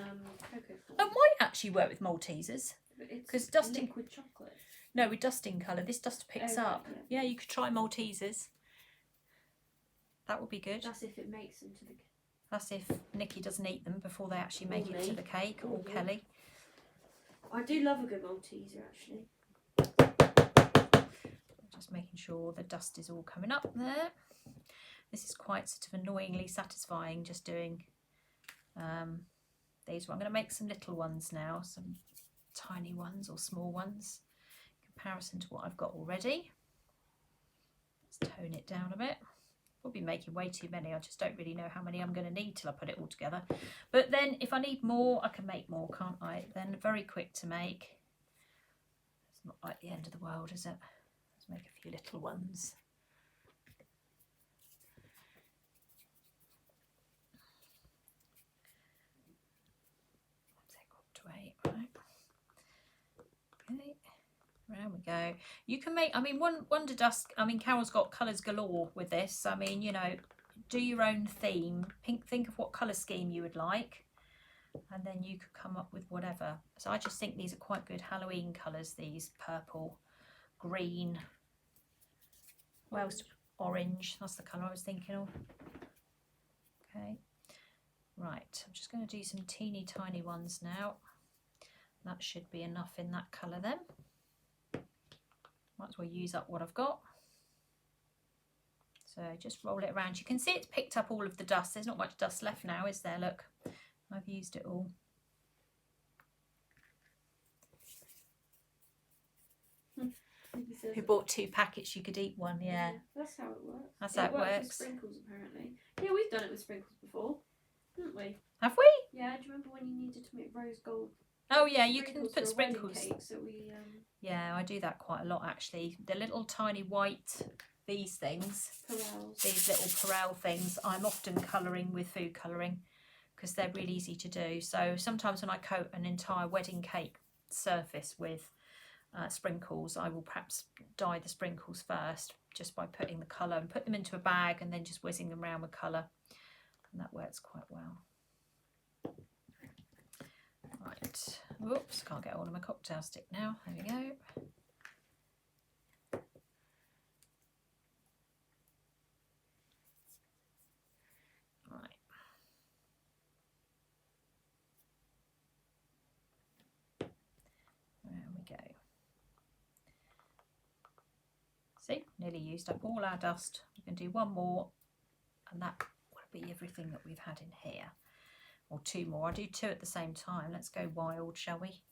Speaker 2: cocoa
Speaker 1: It
Speaker 2: form.
Speaker 1: might actually work with Maltesers.
Speaker 2: Because
Speaker 1: dusting
Speaker 2: liquid chocolate.
Speaker 1: No, with dusting colour. This duster picks
Speaker 2: Oh, right,
Speaker 1: up. Yeah, you could try Maltesers. That would be good.
Speaker 2: That's if it makes them to the.
Speaker 1: That's if Nikki doesn't eat them before they actually make
Speaker 2: Or
Speaker 1: it to
Speaker 2: me.
Speaker 1: the cake,
Speaker 2: Or
Speaker 1: or
Speaker 2: you.
Speaker 1: Kelly.
Speaker 2: I do love a good Malteser actually.
Speaker 1: Just making sure the dust is all coming up there. This is quite sort of annoyingly satisfying, just doing these. I'm going to make some little ones now, some tiny ones or small ones in comparison to what I've got already. Let's tone it down a bit. We'll be making way too many. I just don't really know how many I'm going to need till I put it all together. But then if I need more, I can make more, can't I? Then very quick to make. It's not like the end of the world, is it? Let's make a few little ones. Take up to 8, right? Okay. Around we go. You can make, I mean, Wonder Dust, I mean, Carol's got colours galore with this. I mean, you know, do your own theme. Think of what colour scheme you would like. And then you could come up with whatever. So I just think these are quite good Halloween colours, these purple, green, well, orange. That's the colour I was thinking of. Okay. Right, I'm just going to do some teeny tiny ones now. That should be enough in that colour then. Might as well use up what I've got. So just roll it around. You can see it's picked up all of the dust. There's not much dust left now, is there? Look, I've used it all. Who bought 2 packets, you could eat one, yeah.
Speaker 2: That's how it works.
Speaker 1: That's how it works.
Speaker 2: With sprinkles, apparently. Yeah, we've done it with sprinkles before, haven't we?
Speaker 1: Have we?
Speaker 2: Yeah, do you remember when you needed to make rose gold?
Speaker 1: Oh yeah, you can put
Speaker 2: for a wedding
Speaker 1: sprinkles.
Speaker 2: cake, so we,
Speaker 1: Yeah, I do that quite a lot actually. The little tiny white, these things,
Speaker 2: Perels.
Speaker 1: these little Perel things, I'm often colouring with food colouring because they're really easy to do. So sometimes when I coat an entire wedding cake surface with sprinkles, I will perhaps dye the sprinkles first just by putting the colour and put them into a bag and then just whizzing them around with colour, and that works quite well. Right, whoops, can't get hold of my cocktail stick now. There we go. Right. There we go. See, nearly used up all our dust. We can do one more and that will be everything that we've had in here. Or 2 more. I'll do 2 at the same time. Let's go wild, shall we?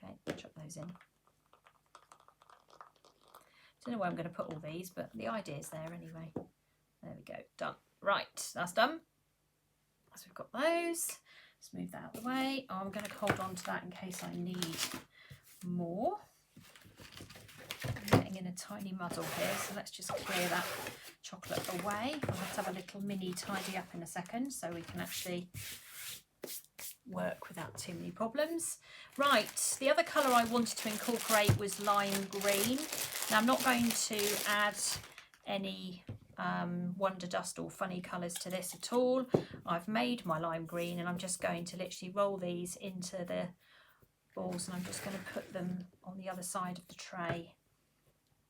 Speaker 1: Okay, chop those in. Don't know where I'm going to put all these, but the idea's there anyway. There we go, done. Right, that's done. So we've got those. Let's move that out of the way. Oh, I'm going to hold on to that in case I need more. I'm getting in a tiny muddle here, so let's just clear that chocolate away. I'll have to have a little mini tidy up in a second so we can actually work without too many problems. Right, the other colour I wanted to incorporate was lime green. Now I'm not going to add any Wonder Dust or funny colours to this at all. I've made my lime green and I'm just going to literally roll these into the balls and I'm just going to put them on the other side of the tray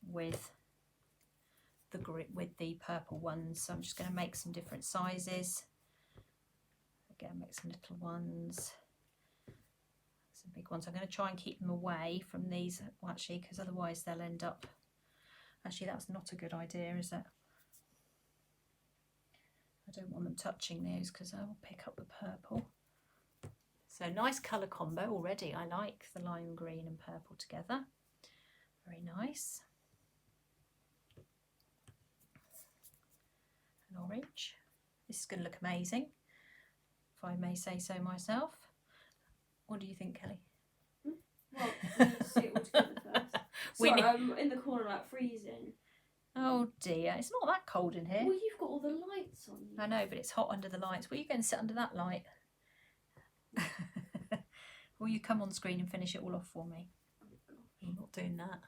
Speaker 1: with the purple ones. So I'm just going to make some different sizes. Again, make some little ones, some big ones. I'm going to try and keep them away from these, well, actually, because otherwise they'll end up. Actually, that's not a good idea, is it? I don't want them touching those because I will pick up the purple. So nice colour combo already. I like the lime green and purple together. Very nice. And orange. This is going to look amazing, if I may say so myself. What do you think, Kelly?
Speaker 2: Well, we need to see it all together first. Sorry, I'm in the corner like freezing.
Speaker 1: Oh dear, it's not that cold in here.
Speaker 2: Well, you've got all the lights on you.
Speaker 1: I know, but it's hot under the lights. Will you go and sit under that light? Will you come on screen and finish it all off for me?
Speaker 2: Oh
Speaker 1: I'm not doing that.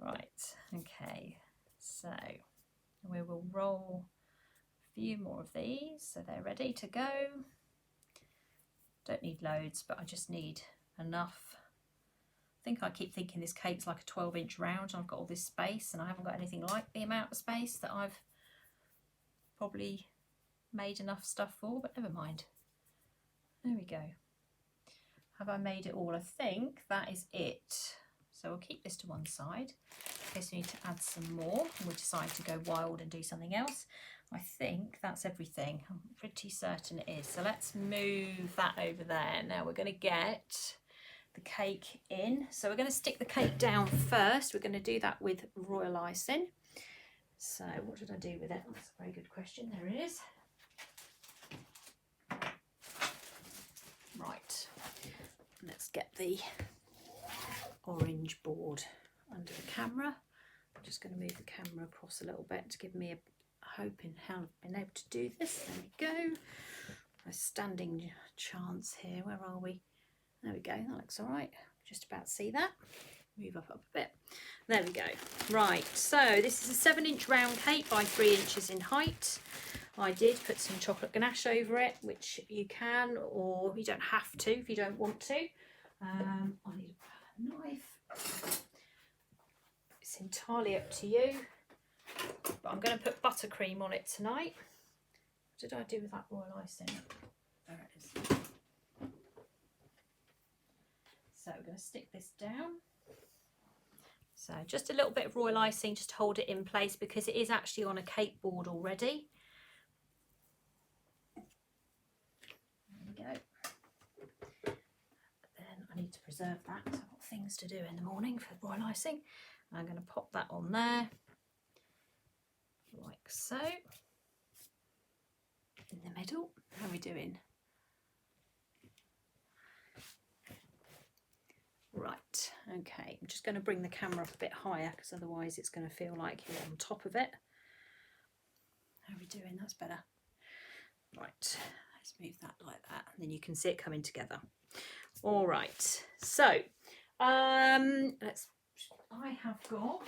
Speaker 1: Right, okay, so we will roll a few more of these so they're ready to go. Don't need loads, but I just need enough. I think I keep thinking this cake's like a 12-inch round and I've got all this space, and I haven't got anything like the amount of space that I've probably made enough stuff for, but never mind. There we go. Have I made it all? I think that is it. So we'll keep this to one side in case we need to add some more and we decide to go wild and do something else. I think that's everything. I'm pretty certain it is. So let's move that over there. Now we're going to get the cake in. So we're going to stick the cake down first. We're going to do that with Royal Icing. So what did I do with it? That's a very good question. There it is. Right. Let's get the orange board under the camera. I'm just going to move the camera across a little bit to give me a hope in how I've been able to do this. There we go. A standing chance here. Where are we? There we go. That looks all right. Just about to see that. Move up a bit. There we go. Right. So this is a 7-inch round cake by 3 inches in height. I did put some chocolate ganache over it, which you can, or you don't have to if you don't want to. I need a knife. It's entirely up to you. But I'm going to put buttercream on it tonight. What did I do with that royal icing? There it is. So we're going to stick this down. So just a little bit of royal icing just to hold it in place because it is actually on a cake board already. There we go. But then I need to preserve that because I've got things to do in the morning for royal icing. I'm going to pop that on there. Like so. In the middle. How are we doing? Right, okay, I'm just going to bring the camera up a bit higher because otherwise it's going to feel like you're on top of it. How are we doing? That's better. Right, let's move that like that and then you can see it coming together. All right, so I have got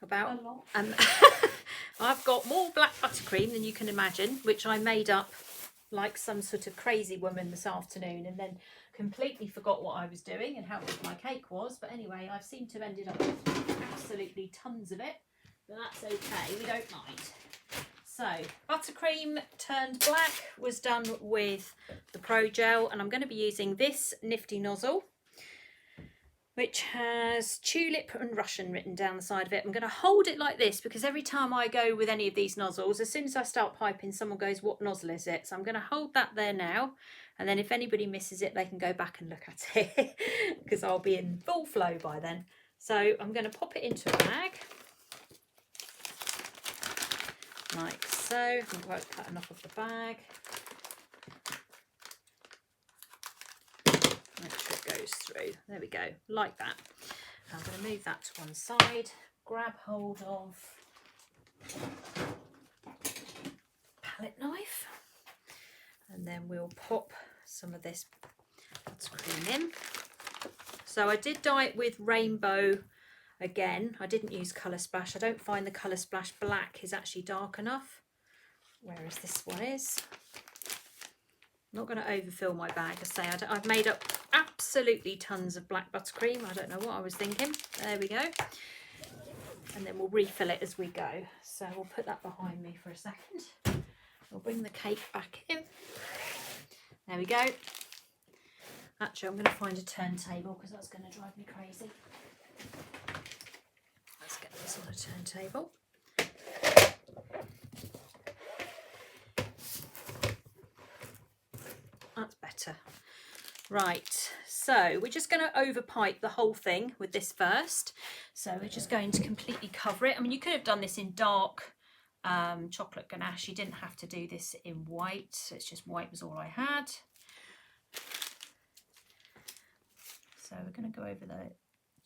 Speaker 1: about I've got more black buttercream than you can imagine, which I made up like some sort of crazy woman this afternoon and then completely forgot what I was doing and how big my cake was. But anyway, I seem to have ended up with absolutely tons of it, but that's okay, we don't mind. So buttercream turned black was done with the Pro Gel, and I'm going to be using this nifty nozzle which has tulip and Russian written down the side of it. I'm going to hold it like this because every time I go with any of these nozzles, as soon as I start piping, someone goes, what nozzle is it? So I'm going to hold that there now. And then if anybody misses it, they can go back and look at it because I'll be in full flow by then. So I'm going to pop it into a bag. Like so. I won't cut enough of the bag. Make sure it goes through. There we go, like that. I'm going to move that to one side, grab hold of palette knife, and then we'll pop some of this buttercream in. So I did dye it with rainbow again. I didn't use Colour Splash. I don't find the Colour Splash black is actually dark enough, whereas this one is. I'm not going to overfill my bag. I say I've made up absolutely tons of black buttercream. I don't know what I was thinking. There we go. And then we'll refill it as we go. So we'll put that behind me for a second. We'll bring the cake back in. There we go. Actually, I'm going to find a turntable because that's going to drive me crazy. Let's get this on a turntable. That's better. Right, so we're just going to overpipe the whole thing with this first. So we're just going to completely cover it. I mean, you could have done this in dark chocolate ganache. You didn't have to do this in white. It's just white was all I had. So we're going to go over the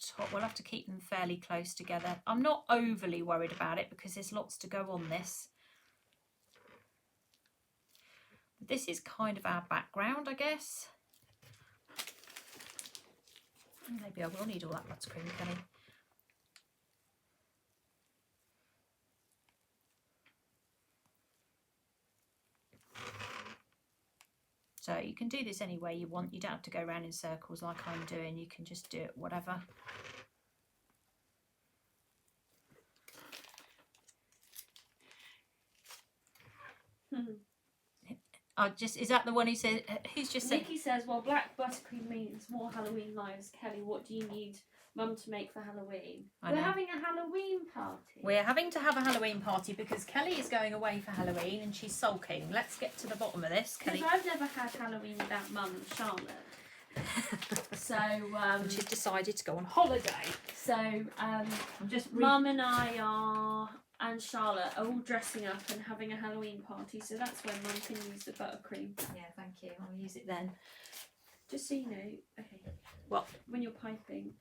Speaker 1: top. We'll have to keep them fairly close together. I'm not overly worried about it because there's lots to go on this. This is kind of our background, I guess. Maybe I will need all that buttercream, Kelly. So you can do this any way you want. You don't have to go around in circles like I'm doing. You can just do it whatever. Is that the one who said, who's just said?
Speaker 2: Nikki says, well, black buttercream means more Halloween lives. Kelly, what do you need Mum to make for Halloween? We're having a Halloween party.
Speaker 1: We're having to have a Halloween party because Kelly is going away for Halloween and she's sulking. Let's get to the bottom of this, Kelly.
Speaker 2: Because I've never had Halloween without Mum and Charlotte. So
Speaker 1: she's decided to go on holiday.
Speaker 2: So Mum and I and Charlotte are all dressing up and having a Halloween party. So that's when Mum can use the buttercream.
Speaker 1: Yeah, thank you. I'll use it then.
Speaker 2: Just so you know, okay.
Speaker 1: What?
Speaker 2: When you're piping.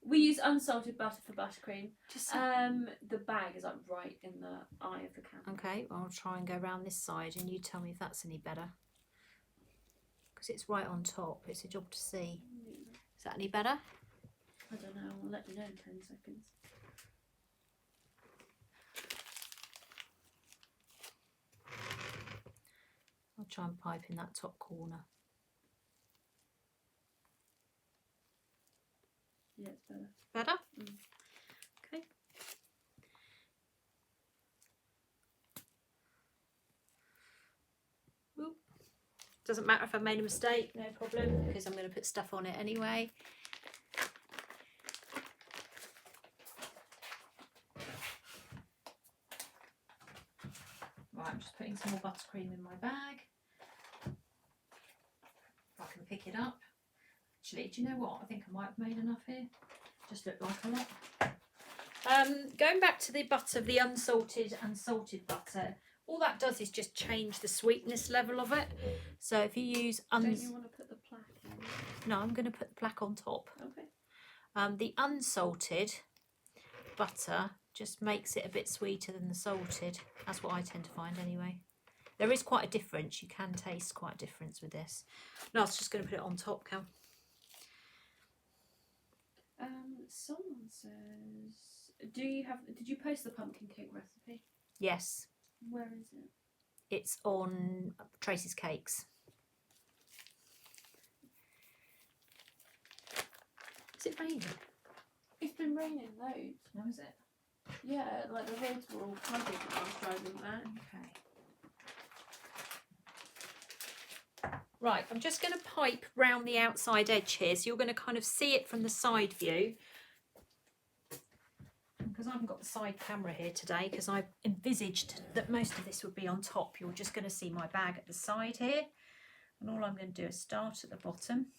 Speaker 2: We use unsalted butter for buttercream. Just the bag is like right in the eye of the camera.
Speaker 1: Okay, well, I'll try and go around this side and you tell me if that's any better. Because it's right on top. It's a job to see. Is that any better?
Speaker 2: I don't know. I'll let you know in 10 seconds.
Speaker 1: I'll try and pipe in that top corner.
Speaker 2: Yeah, it's better.
Speaker 1: Better?
Speaker 2: Mm.
Speaker 1: Okay. Ooh. Doesn't matter if I made a mistake, no problem, because I'm going to put stuff on it anyway. Right, I'm just putting some more buttercream in my bag. If I can pick it up. Actually, do you know what? I think I might have made enough here. Just looked like a lot. Going back to the butter, the unsalted and salted butter, all that does is just change the sweetness level of it. So if you use...
Speaker 2: Don't you want to put the plaque in?
Speaker 1: No, I'm going to put the plaque on top.
Speaker 2: Okay.
Speaker 1: The unsalted butter just makes it a bit sweeter than the salted. That's what I tend to find anyway. There is quite a difference. You can taste quite a difference with this. No, I was just going to put it on top, Cal.
Speaker 2: Someone says, did you post the pumpkin cake recipe?
Speaker 1: Yes.
Speaker 2: Where is it?
Speaker 1: It's on Tracey's Cakes. Is it raining?
Speaker 2: It's been raining loads.
Speaker 1: No, is it?
Speaker 2: Yeah, like the roads were all flooded when I was driving there.
Speaker 1: Okay. Right, I'm just going to pipe round the outside edge here, so you're going to kind of see it from the side view. Because I haven't got the side camera here today, because I envisaged that most of this would be on top. You're just going to see my bag at the side here. And all I'm going to do is start at the bottom.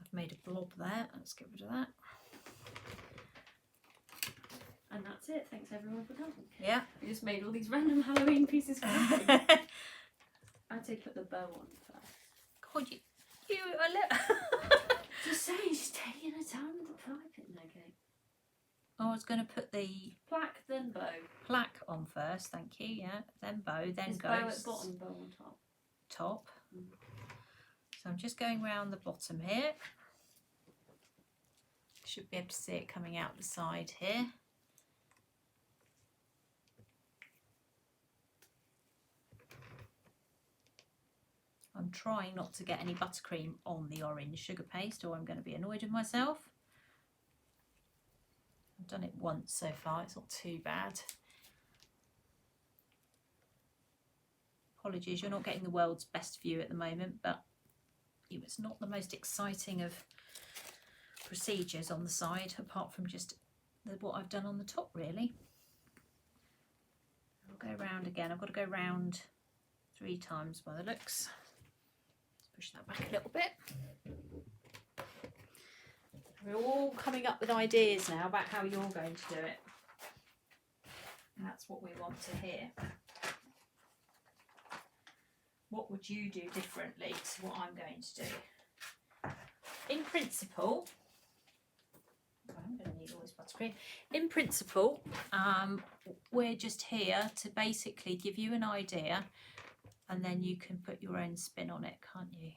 Speaker 1: I've made a blob there. Let's get rid of that.
Speaker 2: And that's it. Thanks everyone for coming.
Speaker 1: Yeah.
Speaker 2: We just made all these random Halloween pieces. I'd say put the bow on first.
Speaker 1: God, you a little.
Speaker 2: Just saying, she's taking her time with the piping. Okay.
Speaker 1: I was going to put the
Speaker 2: Plaque, then bow.
Speaker 1: plaque on first, thank you. Yeah, then bow, then
Speaker 2: Is
Speaker 1: goes
Speaker 2: bow at bottom, bow on top.
Speaker 1: top. So I'm just going round the bottom here. Should be able to see it coming out the side here. I'm trying not to get any buttercream on the orange sugar paste, or I'm going to be annoyed with myself. I've done it once so far, it's not too bad. Apologies, you're not getting the world's best view at the moment, but it's not the most exciting of procedures on the side, apart from just what I've done on the top, really. I'll go round again. I've got to go round 3 times by the looks. Push that back a little bit. We're all coming up with ideas now about how you're going to do it. And that's what we want to hear. What would you do differently to what I'm going to do? in principle, I'm going to need all this buttercream. In principle, we're just here to basically give you an idea, and then you can put your own spin on it, can't you?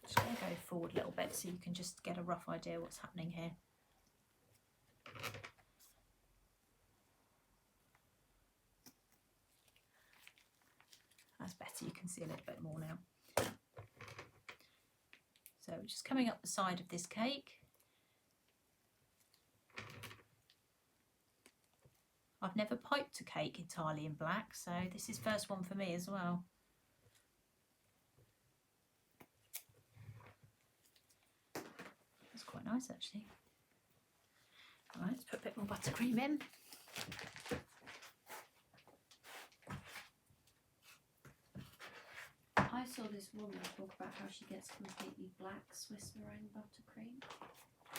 Speaker 1: Just going to go forward a little bit so you can just get a rough idea what's happening here. That's better, you can see a little bit more now. So just coming up the side of this cake. I've never piped a cake entirely in black, so this is first one for me as well. That's quite nice actually. Right, let's put a bit more buttercream in.
Speaker 2: I saw this woman talk about how she gets completely black Swiss meringue buttercream.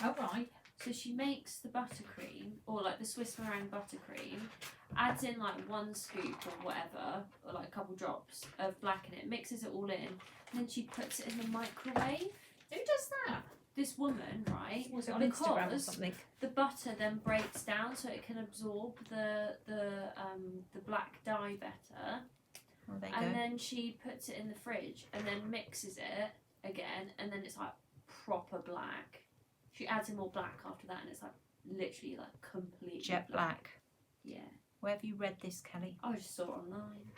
Speaker 1: Oh right.
Speaker 2: So she makes the buttercream, or like the Swiss meringue buttercream, adds in like 1 scoop or whatever, or like a couple drops of black in it, mixes it all in, and then she puts it in the microwave.
Speaker 1: Who does that?
Speaker 2: This woman, right?
Speaker 1: Was it on Instagram or something?
Speaker 2: The butter then breaks down so it can absorb the black dye better.
Speaker 1: Oh, there you
Speaker 2: And
Speaker 1: go.
Speaker 2: then she puts it in the fridge and then mixes it again, and then it's like proper black. She adds in more black after that, and it's like literally like completely
Speaker 1: Jet black.
Speaker 2: Yeah.
Speaker 1: Where have you read this, Kelly?
Speaker 2: I just saw it online.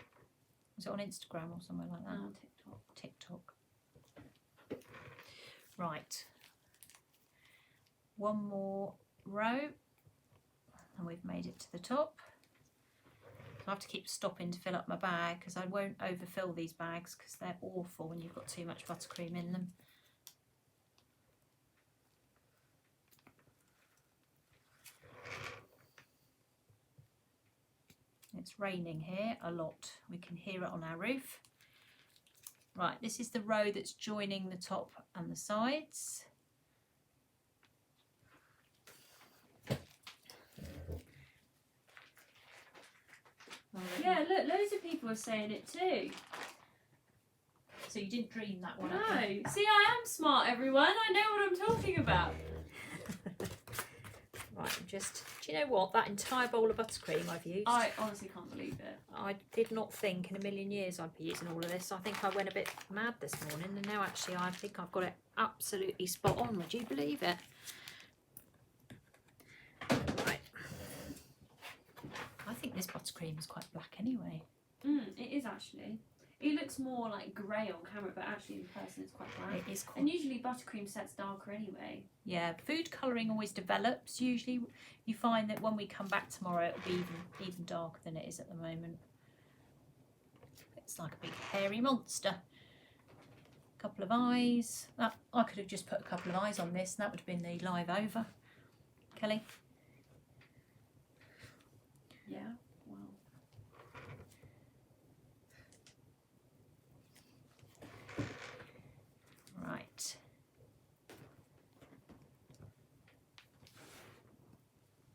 Speaker 1: Was it on Instagram or somewhere like that?
Speaker 2: On TikTok.
Speaker 1: TikTok. Right. One more row, and we've made it to the top. I have to keep stopping to fill up my bag because I won't overfill these bags because they're awful when you've got too much buttercream in them. It's raining here a lot. We can hear it on our roof. Right, this is the row that's joining the top and the sides.
Speaker 2: Yeah, look, loads of people are saying it too.
Speaker 1: So you didn't dream that one,
Speaker 2: No,
Speaker 1: have you?
Speaker 2: see, I am smart, everyone. I know what I'm talking about.
Speaker 1: Right, just, do you know what? That entire bowl of buttercream I've used.
Speaker 2: I honestly can't believe it.
Speaker 1: I did not think in a million years I'd be using all of this. I think I went a bit mad this morning, and now actually I think I've got it absolutely spot on. Would you believe it? Right. I think this buttercream is quite black anyway.
Speaker 2: It is actually. It looks more like grey on camera, but actually in person it's quite black.
Speaker 1: It is quite.
Speaker 2: And usually buttercream sets darker anyway.
Speaker 1: Yeah, food colouring always develops. Usually you find that when we come back tomorrow it'll be even darker than it is at the moment. It's like a big hairy monster. A couple of eyes. I could have just put a couple of eyes on this and that would have been the live over. Kelly?
Speaker 2: Yeah, well.
Speaker 1: Right.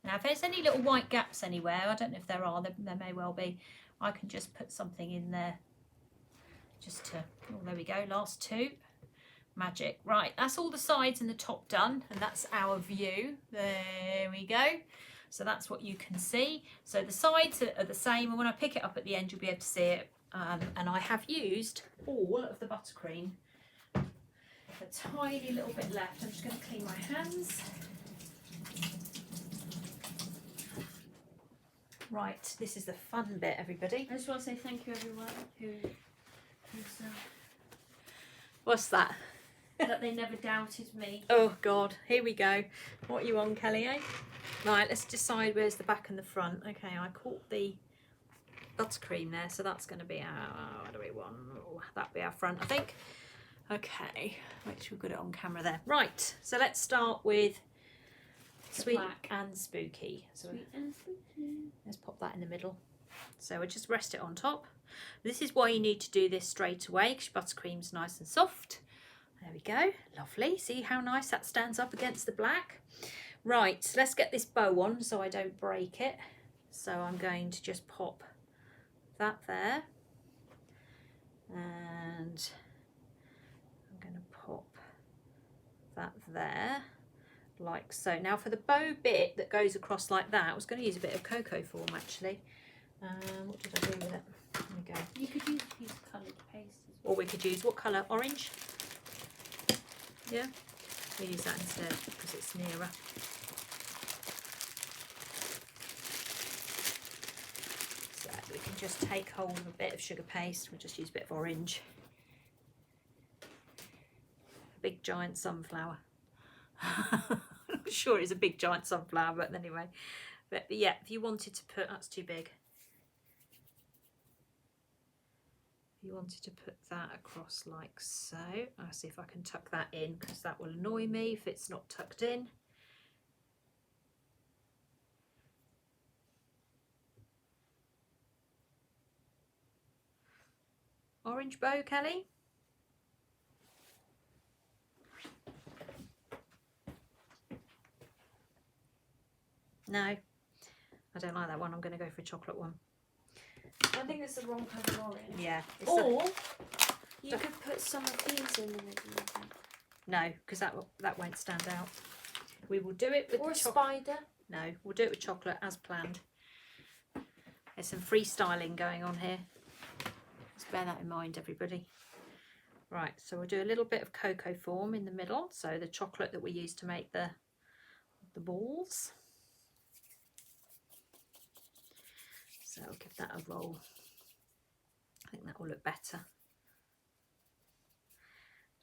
Speaker 1: Now if there's any little white gaps anywhere, I don't know if there are, there may well be, I can just put something in there just to, oh there we go, last two. Magic. Right, that's all the sides and the top done, and that's our view. There we go. So that's what you can see. So the sides are the same, and when I pick it up at the end you'll be able to see it. And I have used all of the buttercream. A tiny little bit left. I'm just going to clean my hands. Right, this is the fun bit, everybody.
Speaker 2: I just want to say thank you everyone who's
Speaker 1: What's that?
Speaker 2: that they never doubted me.
Speaker 1: Oh God, here we go. What are you on, Kelly, eh? Right, let's decide where's the back and the front. Okay, I caught the buttercream there, so that's going to be our, what do we want? Oh, that'll be our front, I think. Okay, make sure we've got it on camera there. Right, so let's start with sweet
Speaker 2: black.
Speaker 1: and spooky. So
Speaker 2: Sweet and spooky.
Speaker 1: let's pop that in the middle. So we'll just rest it on top. This is why you need to do this straight away, because your buttercream's nice and soft. There we go, lovely. See how nice that stands up against the black? Right, so let's get this bow on so I don't break it. So I'm going to just pop that there. And I'm going to pop that there, like so. Now for the bow bit that goes across like that, I was going to use a bit of cocoa form actually. What did I do with it? There we go.
Speaker 2: You could use a piece of coloured paste as well.
Speaker 1: Or we could use, what colour? Orange? Yeah, we'll use that instead because it's nearer. So we can just take hold of a bit of sugar paste. We'll just use a bit of orange. A big giant sunflower. I'm not sure it's a big giant sunflower, but anyway. But yeah, if you wanted to put, that's too big. You wanted to put that across like so. I'll see if I can tuck that in because that will annoy me if it's not tucked in. Orange bow, Kelly? No, I don't like that one. I'm going to go for a chocolate one.
Speaker 2: I think it's the wrong colour orange.
Speaker 1: Yeah.
Speaker 2: Or you could put some of these in the middle of it.
Speaker 1: No, because that won't stand out. We will do it with
Speaker 2: or
Speaker 1: the
Speaker 2: a
Speaker 1: chocolate.
Speaker 2: spider.
Speaker 1: No, we'll do it with chocolate as planned. There's some freestyling going on here. Let's bear that in mind, everybody. Right, so we'll do a little bit of cocoa form in the middle. So the chocolate that we use to make the balls. So I'll give that a roll. I think that will look better.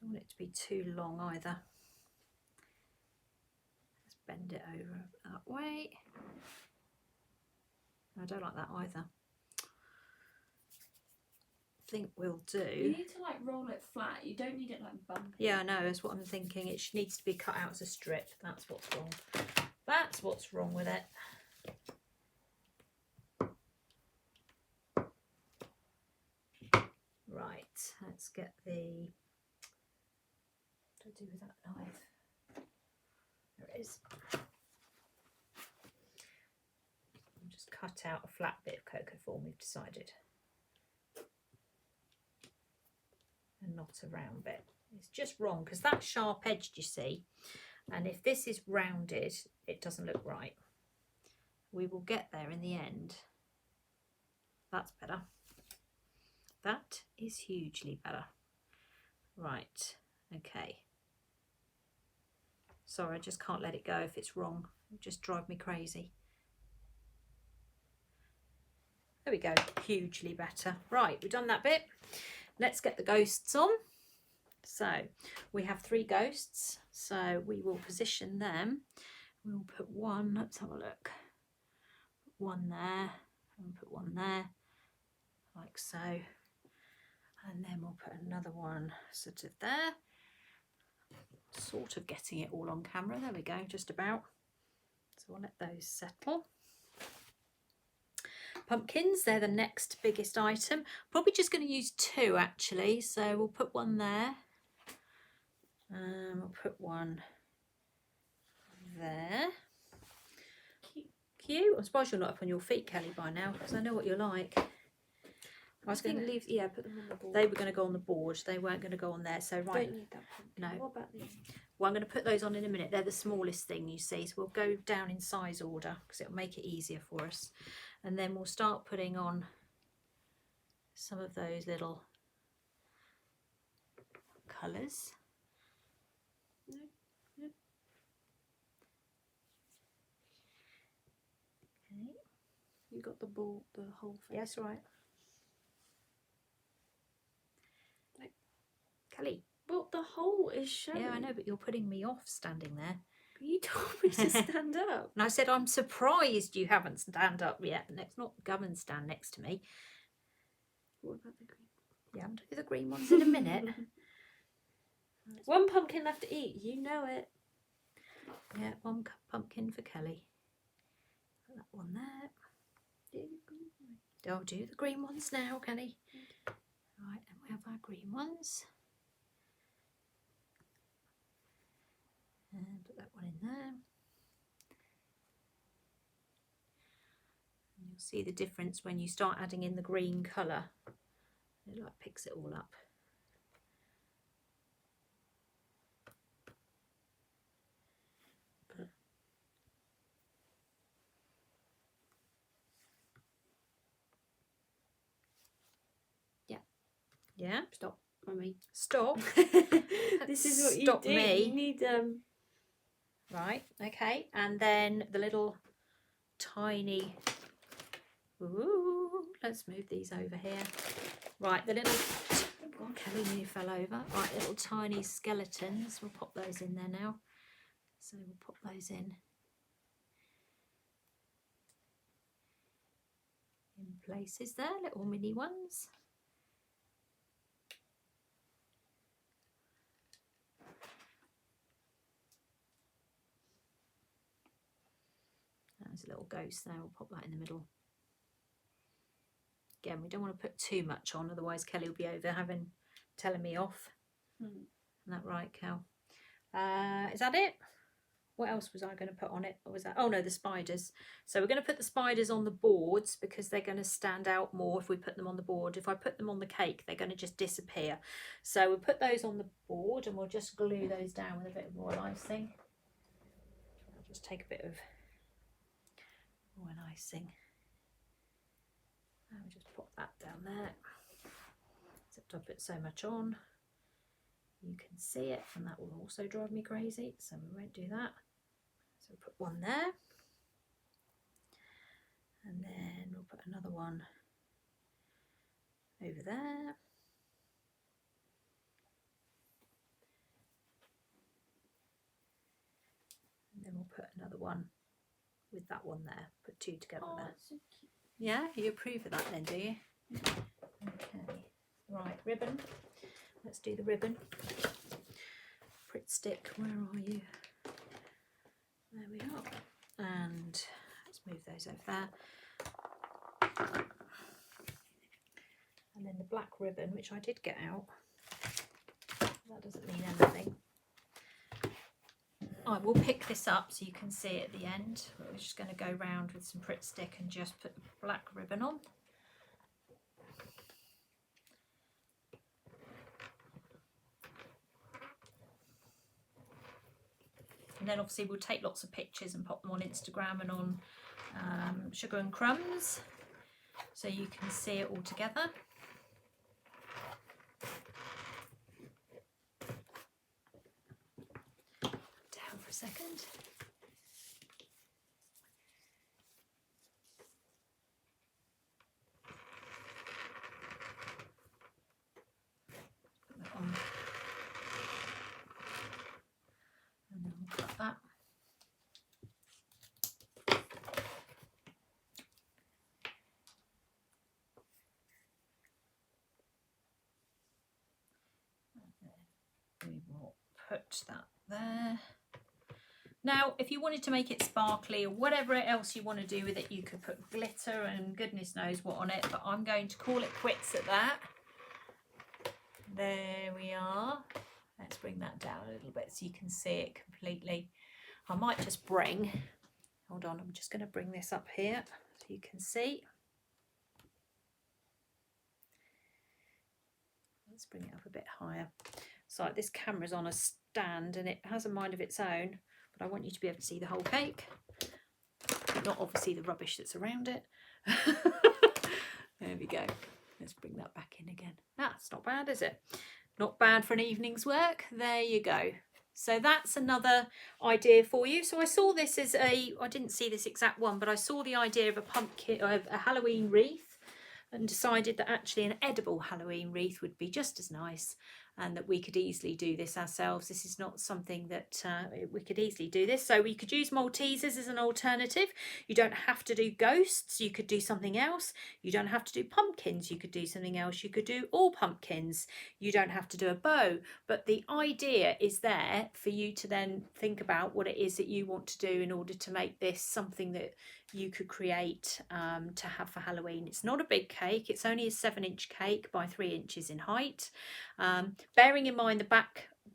Speaker 1: Don't want it to be too long either. Let's bend it over that way. I don't like that either. I think we'll do.
Speaker 2: You need to like roll it flat. You don't need it like bumpy.
Speaker 1: Yeah, I know. That's what I'm thinking. It needs to be cut out as a strip. That's what's wrong. That's what's wrong with it. Right, let's get the. What do I do with that knife? There it is. I'll just cut out a flat bit of cocoa form, we've decided. And not a round bit. It's just wrong because that's sharp edged, you see. And if this is rounded, it doesn't look right. We will get there in the end. That's better. That is hugely better. Right, okay. Sorry, I just can't let it go if it's wrong. It'll just drive me crazy. There we go, hugely better. Right, we've done that bit. Let's get the ghosts on. So we have 3 ghosts, so we will position them. We'll put one, let's have a look. One there, and put one there, like so. And then we'll put another one sort of there. Sort of getting it all on camera. There we go, just about. So I'll let those settle. Pumpkins, they're the next biggest item. Probably just going to use 2 actually. So we'll put one there. We'll put one there. Cute. I'm surprised you're not up on your feet, Kelly, by now, because I know what you're like. I was going to
Speaker 2: leave. Yeah, put them on the board.
Speaker 1: They were going to go on the board. They weren't going to go on there. So right.
Speaker 2: Don't need that pumpkin.
Speaker 1: No.
Speaker 2: What about these?
Speaker 1: Well, I'm going to put those on in a minute. They're the smallest thing, you see. So we'll go down in size order because it'll make it easier for us. And then we'll start putting on some of those little colours.
Speaker 2: No. No.
Speaker 1: Okay.
Speaker 2: You got the ball, the whole thing.
Speaker 1: Yes, right. Kelly.
Speaker 2: Well, the hole is showing.
Speaker 1: Yeah, I know, but you're putting me off standing there.
Speaker 2: You told me to stand up.
Speaker 1: And I said, I'm surprised you haven't stand up yet. Let's not come and stand next to me.
Speaker 2: What about the green?
Speaker 1: Yeah, I'll do the green ones in a minute.
Speaker 2: One pumpkin left to eat. You know it.
Speaker 1: Yeah, one pumpkin for Kelly. Put that one there. I'll do the green ones now, Kelly. Right, and we have our green ones. And put that one in there. And you'll see the difference when you start adding in the green colour. It like picks it all up. Yeah.
Speaker 2: Stop, Mummy.
Speaker 1: Stop.
Speaker 2: This is what you
Speaker 1: Stop
Speaker 2: do.
Speaker 1: me.
Speaker 2: You need
Speaker 1: Right. Okay. And then the little tiny. Ooh, let's move these over here. Right. The little. Oh God, Kelly nearly fell over. Right. Little tiny skeletons. We'll pop those in there now. So we'll pop those in places there. Little mini ones. There's a little ghost there. We'll pop that in the middle. Again, we don't want to put too much on, otherwise Kelly will be over telling me off. Isn't that right, Cal? Is that it? What else was I going to put on it? What was that? Oh no, the spiders. So we're going to put the spiders on the boards because they're going to stand out more if we put them on the board. If I put them on the cake, they're going to just disappear. So we'll put those on the board and we'll just glue those down with a bit of royal icing. I'll just take a bit of royal icing. I'll just pop that down there. Except I put so much on, you can see it, and that will also drive me crazy, so we won't do that. So we'll put one there, and then we'll put another one over there. And then we'll put another one with that one there. Put two together there.
Speaker 2: So cute.
Speaker 1: Yeah, you approve of that then, do you? Okay. Right, ribbon. Let's do the ribbon. Pritt stick, where are you? There we are. And let's move those over there. And then the black ribbon, which I did get out. That doesn't mean anything. I will pick this up so you can see it at the end. We're just going to go round with some Pritt stick and just put the black ribbon on. And then obviously we'll take lots of pictures and pop them on Instagram and on Sugar and Crumbs so you can see it all together. Down for a second. Put that on. And then we'll cut that. We will put that there. Now, if you wanted to make it sparkly or whatever else you want to do with it, you could put glitter and goodness knows what on it, but I'm going to call it quits at that. There we are. Let's bring that down a little bit so you can see it completely. I might just bring, hold on, I'm just going to bring this up here so you can see. Let's bring it up a bit higher. So this camera's on a stand and it has a mind of its own, but I want you to be able to see the whole cake, not obviously the rubbish that's around it. There we go. Let's bring that back in again. That's not bad, is it? Not bad for an evening's work. There you go. So that's another idea for you. So I saw this as I didn't see this exact one, but I saw the idea of a pumpkin, of a Halloween wreath, and decided that actually an edible Halloween wreath would be just as nice, and that we could easily do this ourselves. This is not something that we could easily do this. So we could use Maltesers as an alternative. You don't have to do ghosts. You could do something else. You don't have to do pumpkins. You could do something else. You could do all pumpkins. You don't have to do a bow. But the idea is there for you to then think about what it is that you want to do in order to make this something that you could create to have for Halloween. It's not a big cake. It's only a 7-inch cake by 3 inches in height. Bearing in mind the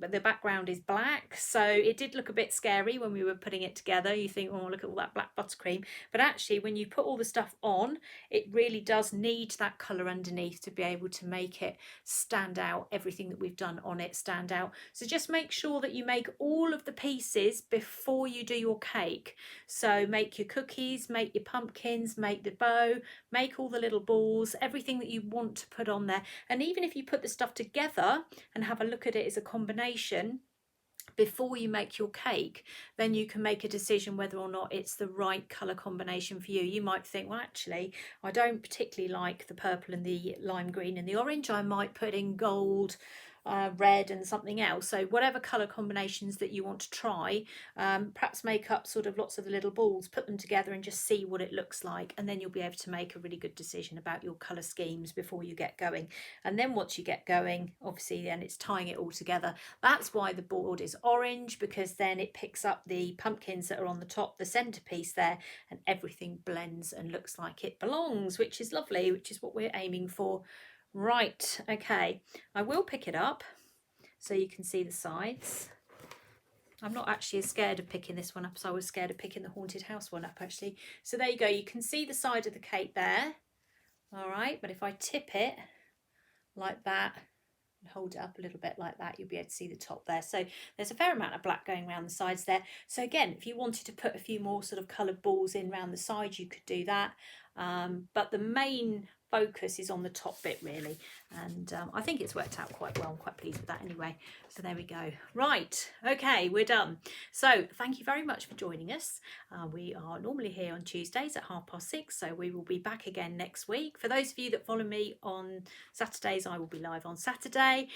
Speaker 1: the background is black, so it did look a bit scary when we were putting it together. You think, oh, look at all that black buttercream, but actually when you put all the stuff on, it really does need that colour underneath to be able to make it stand out, everything that we've done on it stand out. So just make sure that you make all of the pieces before you do your cake. So make your cookies, make your pumpkins, make the bow, make all the little balls, everything that you want to put on there. And even if you put the stuff together and have a look at it as a combination before you make your cake, then you can make a decision whether or not it's the right colour combination for you. You might think, well, actually, I don't particularly like the purple and the lime green and the orange. I might put in gold, red and something else. So whatever colour combinations that you want to try, perhaps make up sort of lots of the little balls, put them together and just see what it looks like, and then you'll be able to make a really good decision about your colour schemes before you get going. And then once you get going, obviously then it's tying it all together. That's why the board is orange, because then it picks up the pumpkins that are on the top, the centerpiece there, and everything blends and looks like it belongs, which is lovely, which is what we're aiming for. Right, okay, I will pick it up so you can see the sides. I'm not actually as scared of picking this one up as I was scared of picking the haunted house one up, actually. So there you go, you can see the side of the cake there. All right, but if I tip it like that and hold it up a little bit like that, you'll be able to see the top there. So there's a fair amount of black going around the sides there. So again, if you wanted to put a few more sort of coloured balls in around the sides, you could do that. But the main focus is on the top bit really, and I think it's worked out quite well. I'm quite pleased with that anyway. So there we go. Right, okay, we're done. So thank you very much for joining us. We are normally here on Tuesdays at 6:30, so we will be back again next week. For those of you that follow me on Saturdays, I will be live on Saturday.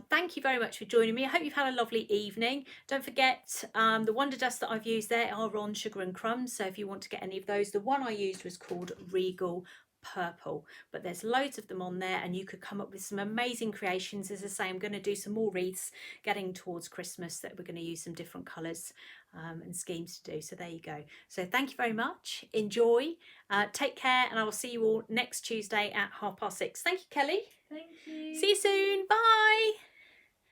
Speaker 1: Thank you very much for joining me. I hope you've had a lovely evening. Don't forget the Wonder Dust that I've used there are on Sugar and Crumbs, so if you want to get any of those, the one I used was called Regal Purple, but there's loads of them on there and you could come up with some amazing creations. As I say, I'm going to do some more wreaths getting towards Christmas that we're going to use some different colours and schemes to do. So there you go. So thank you very much, enjoy, take care, and I will see you all next Tuesday at 6:30. Thank you, Kelly.
Speaker 2: Thank you.
Speaker 1: See you soon, bye.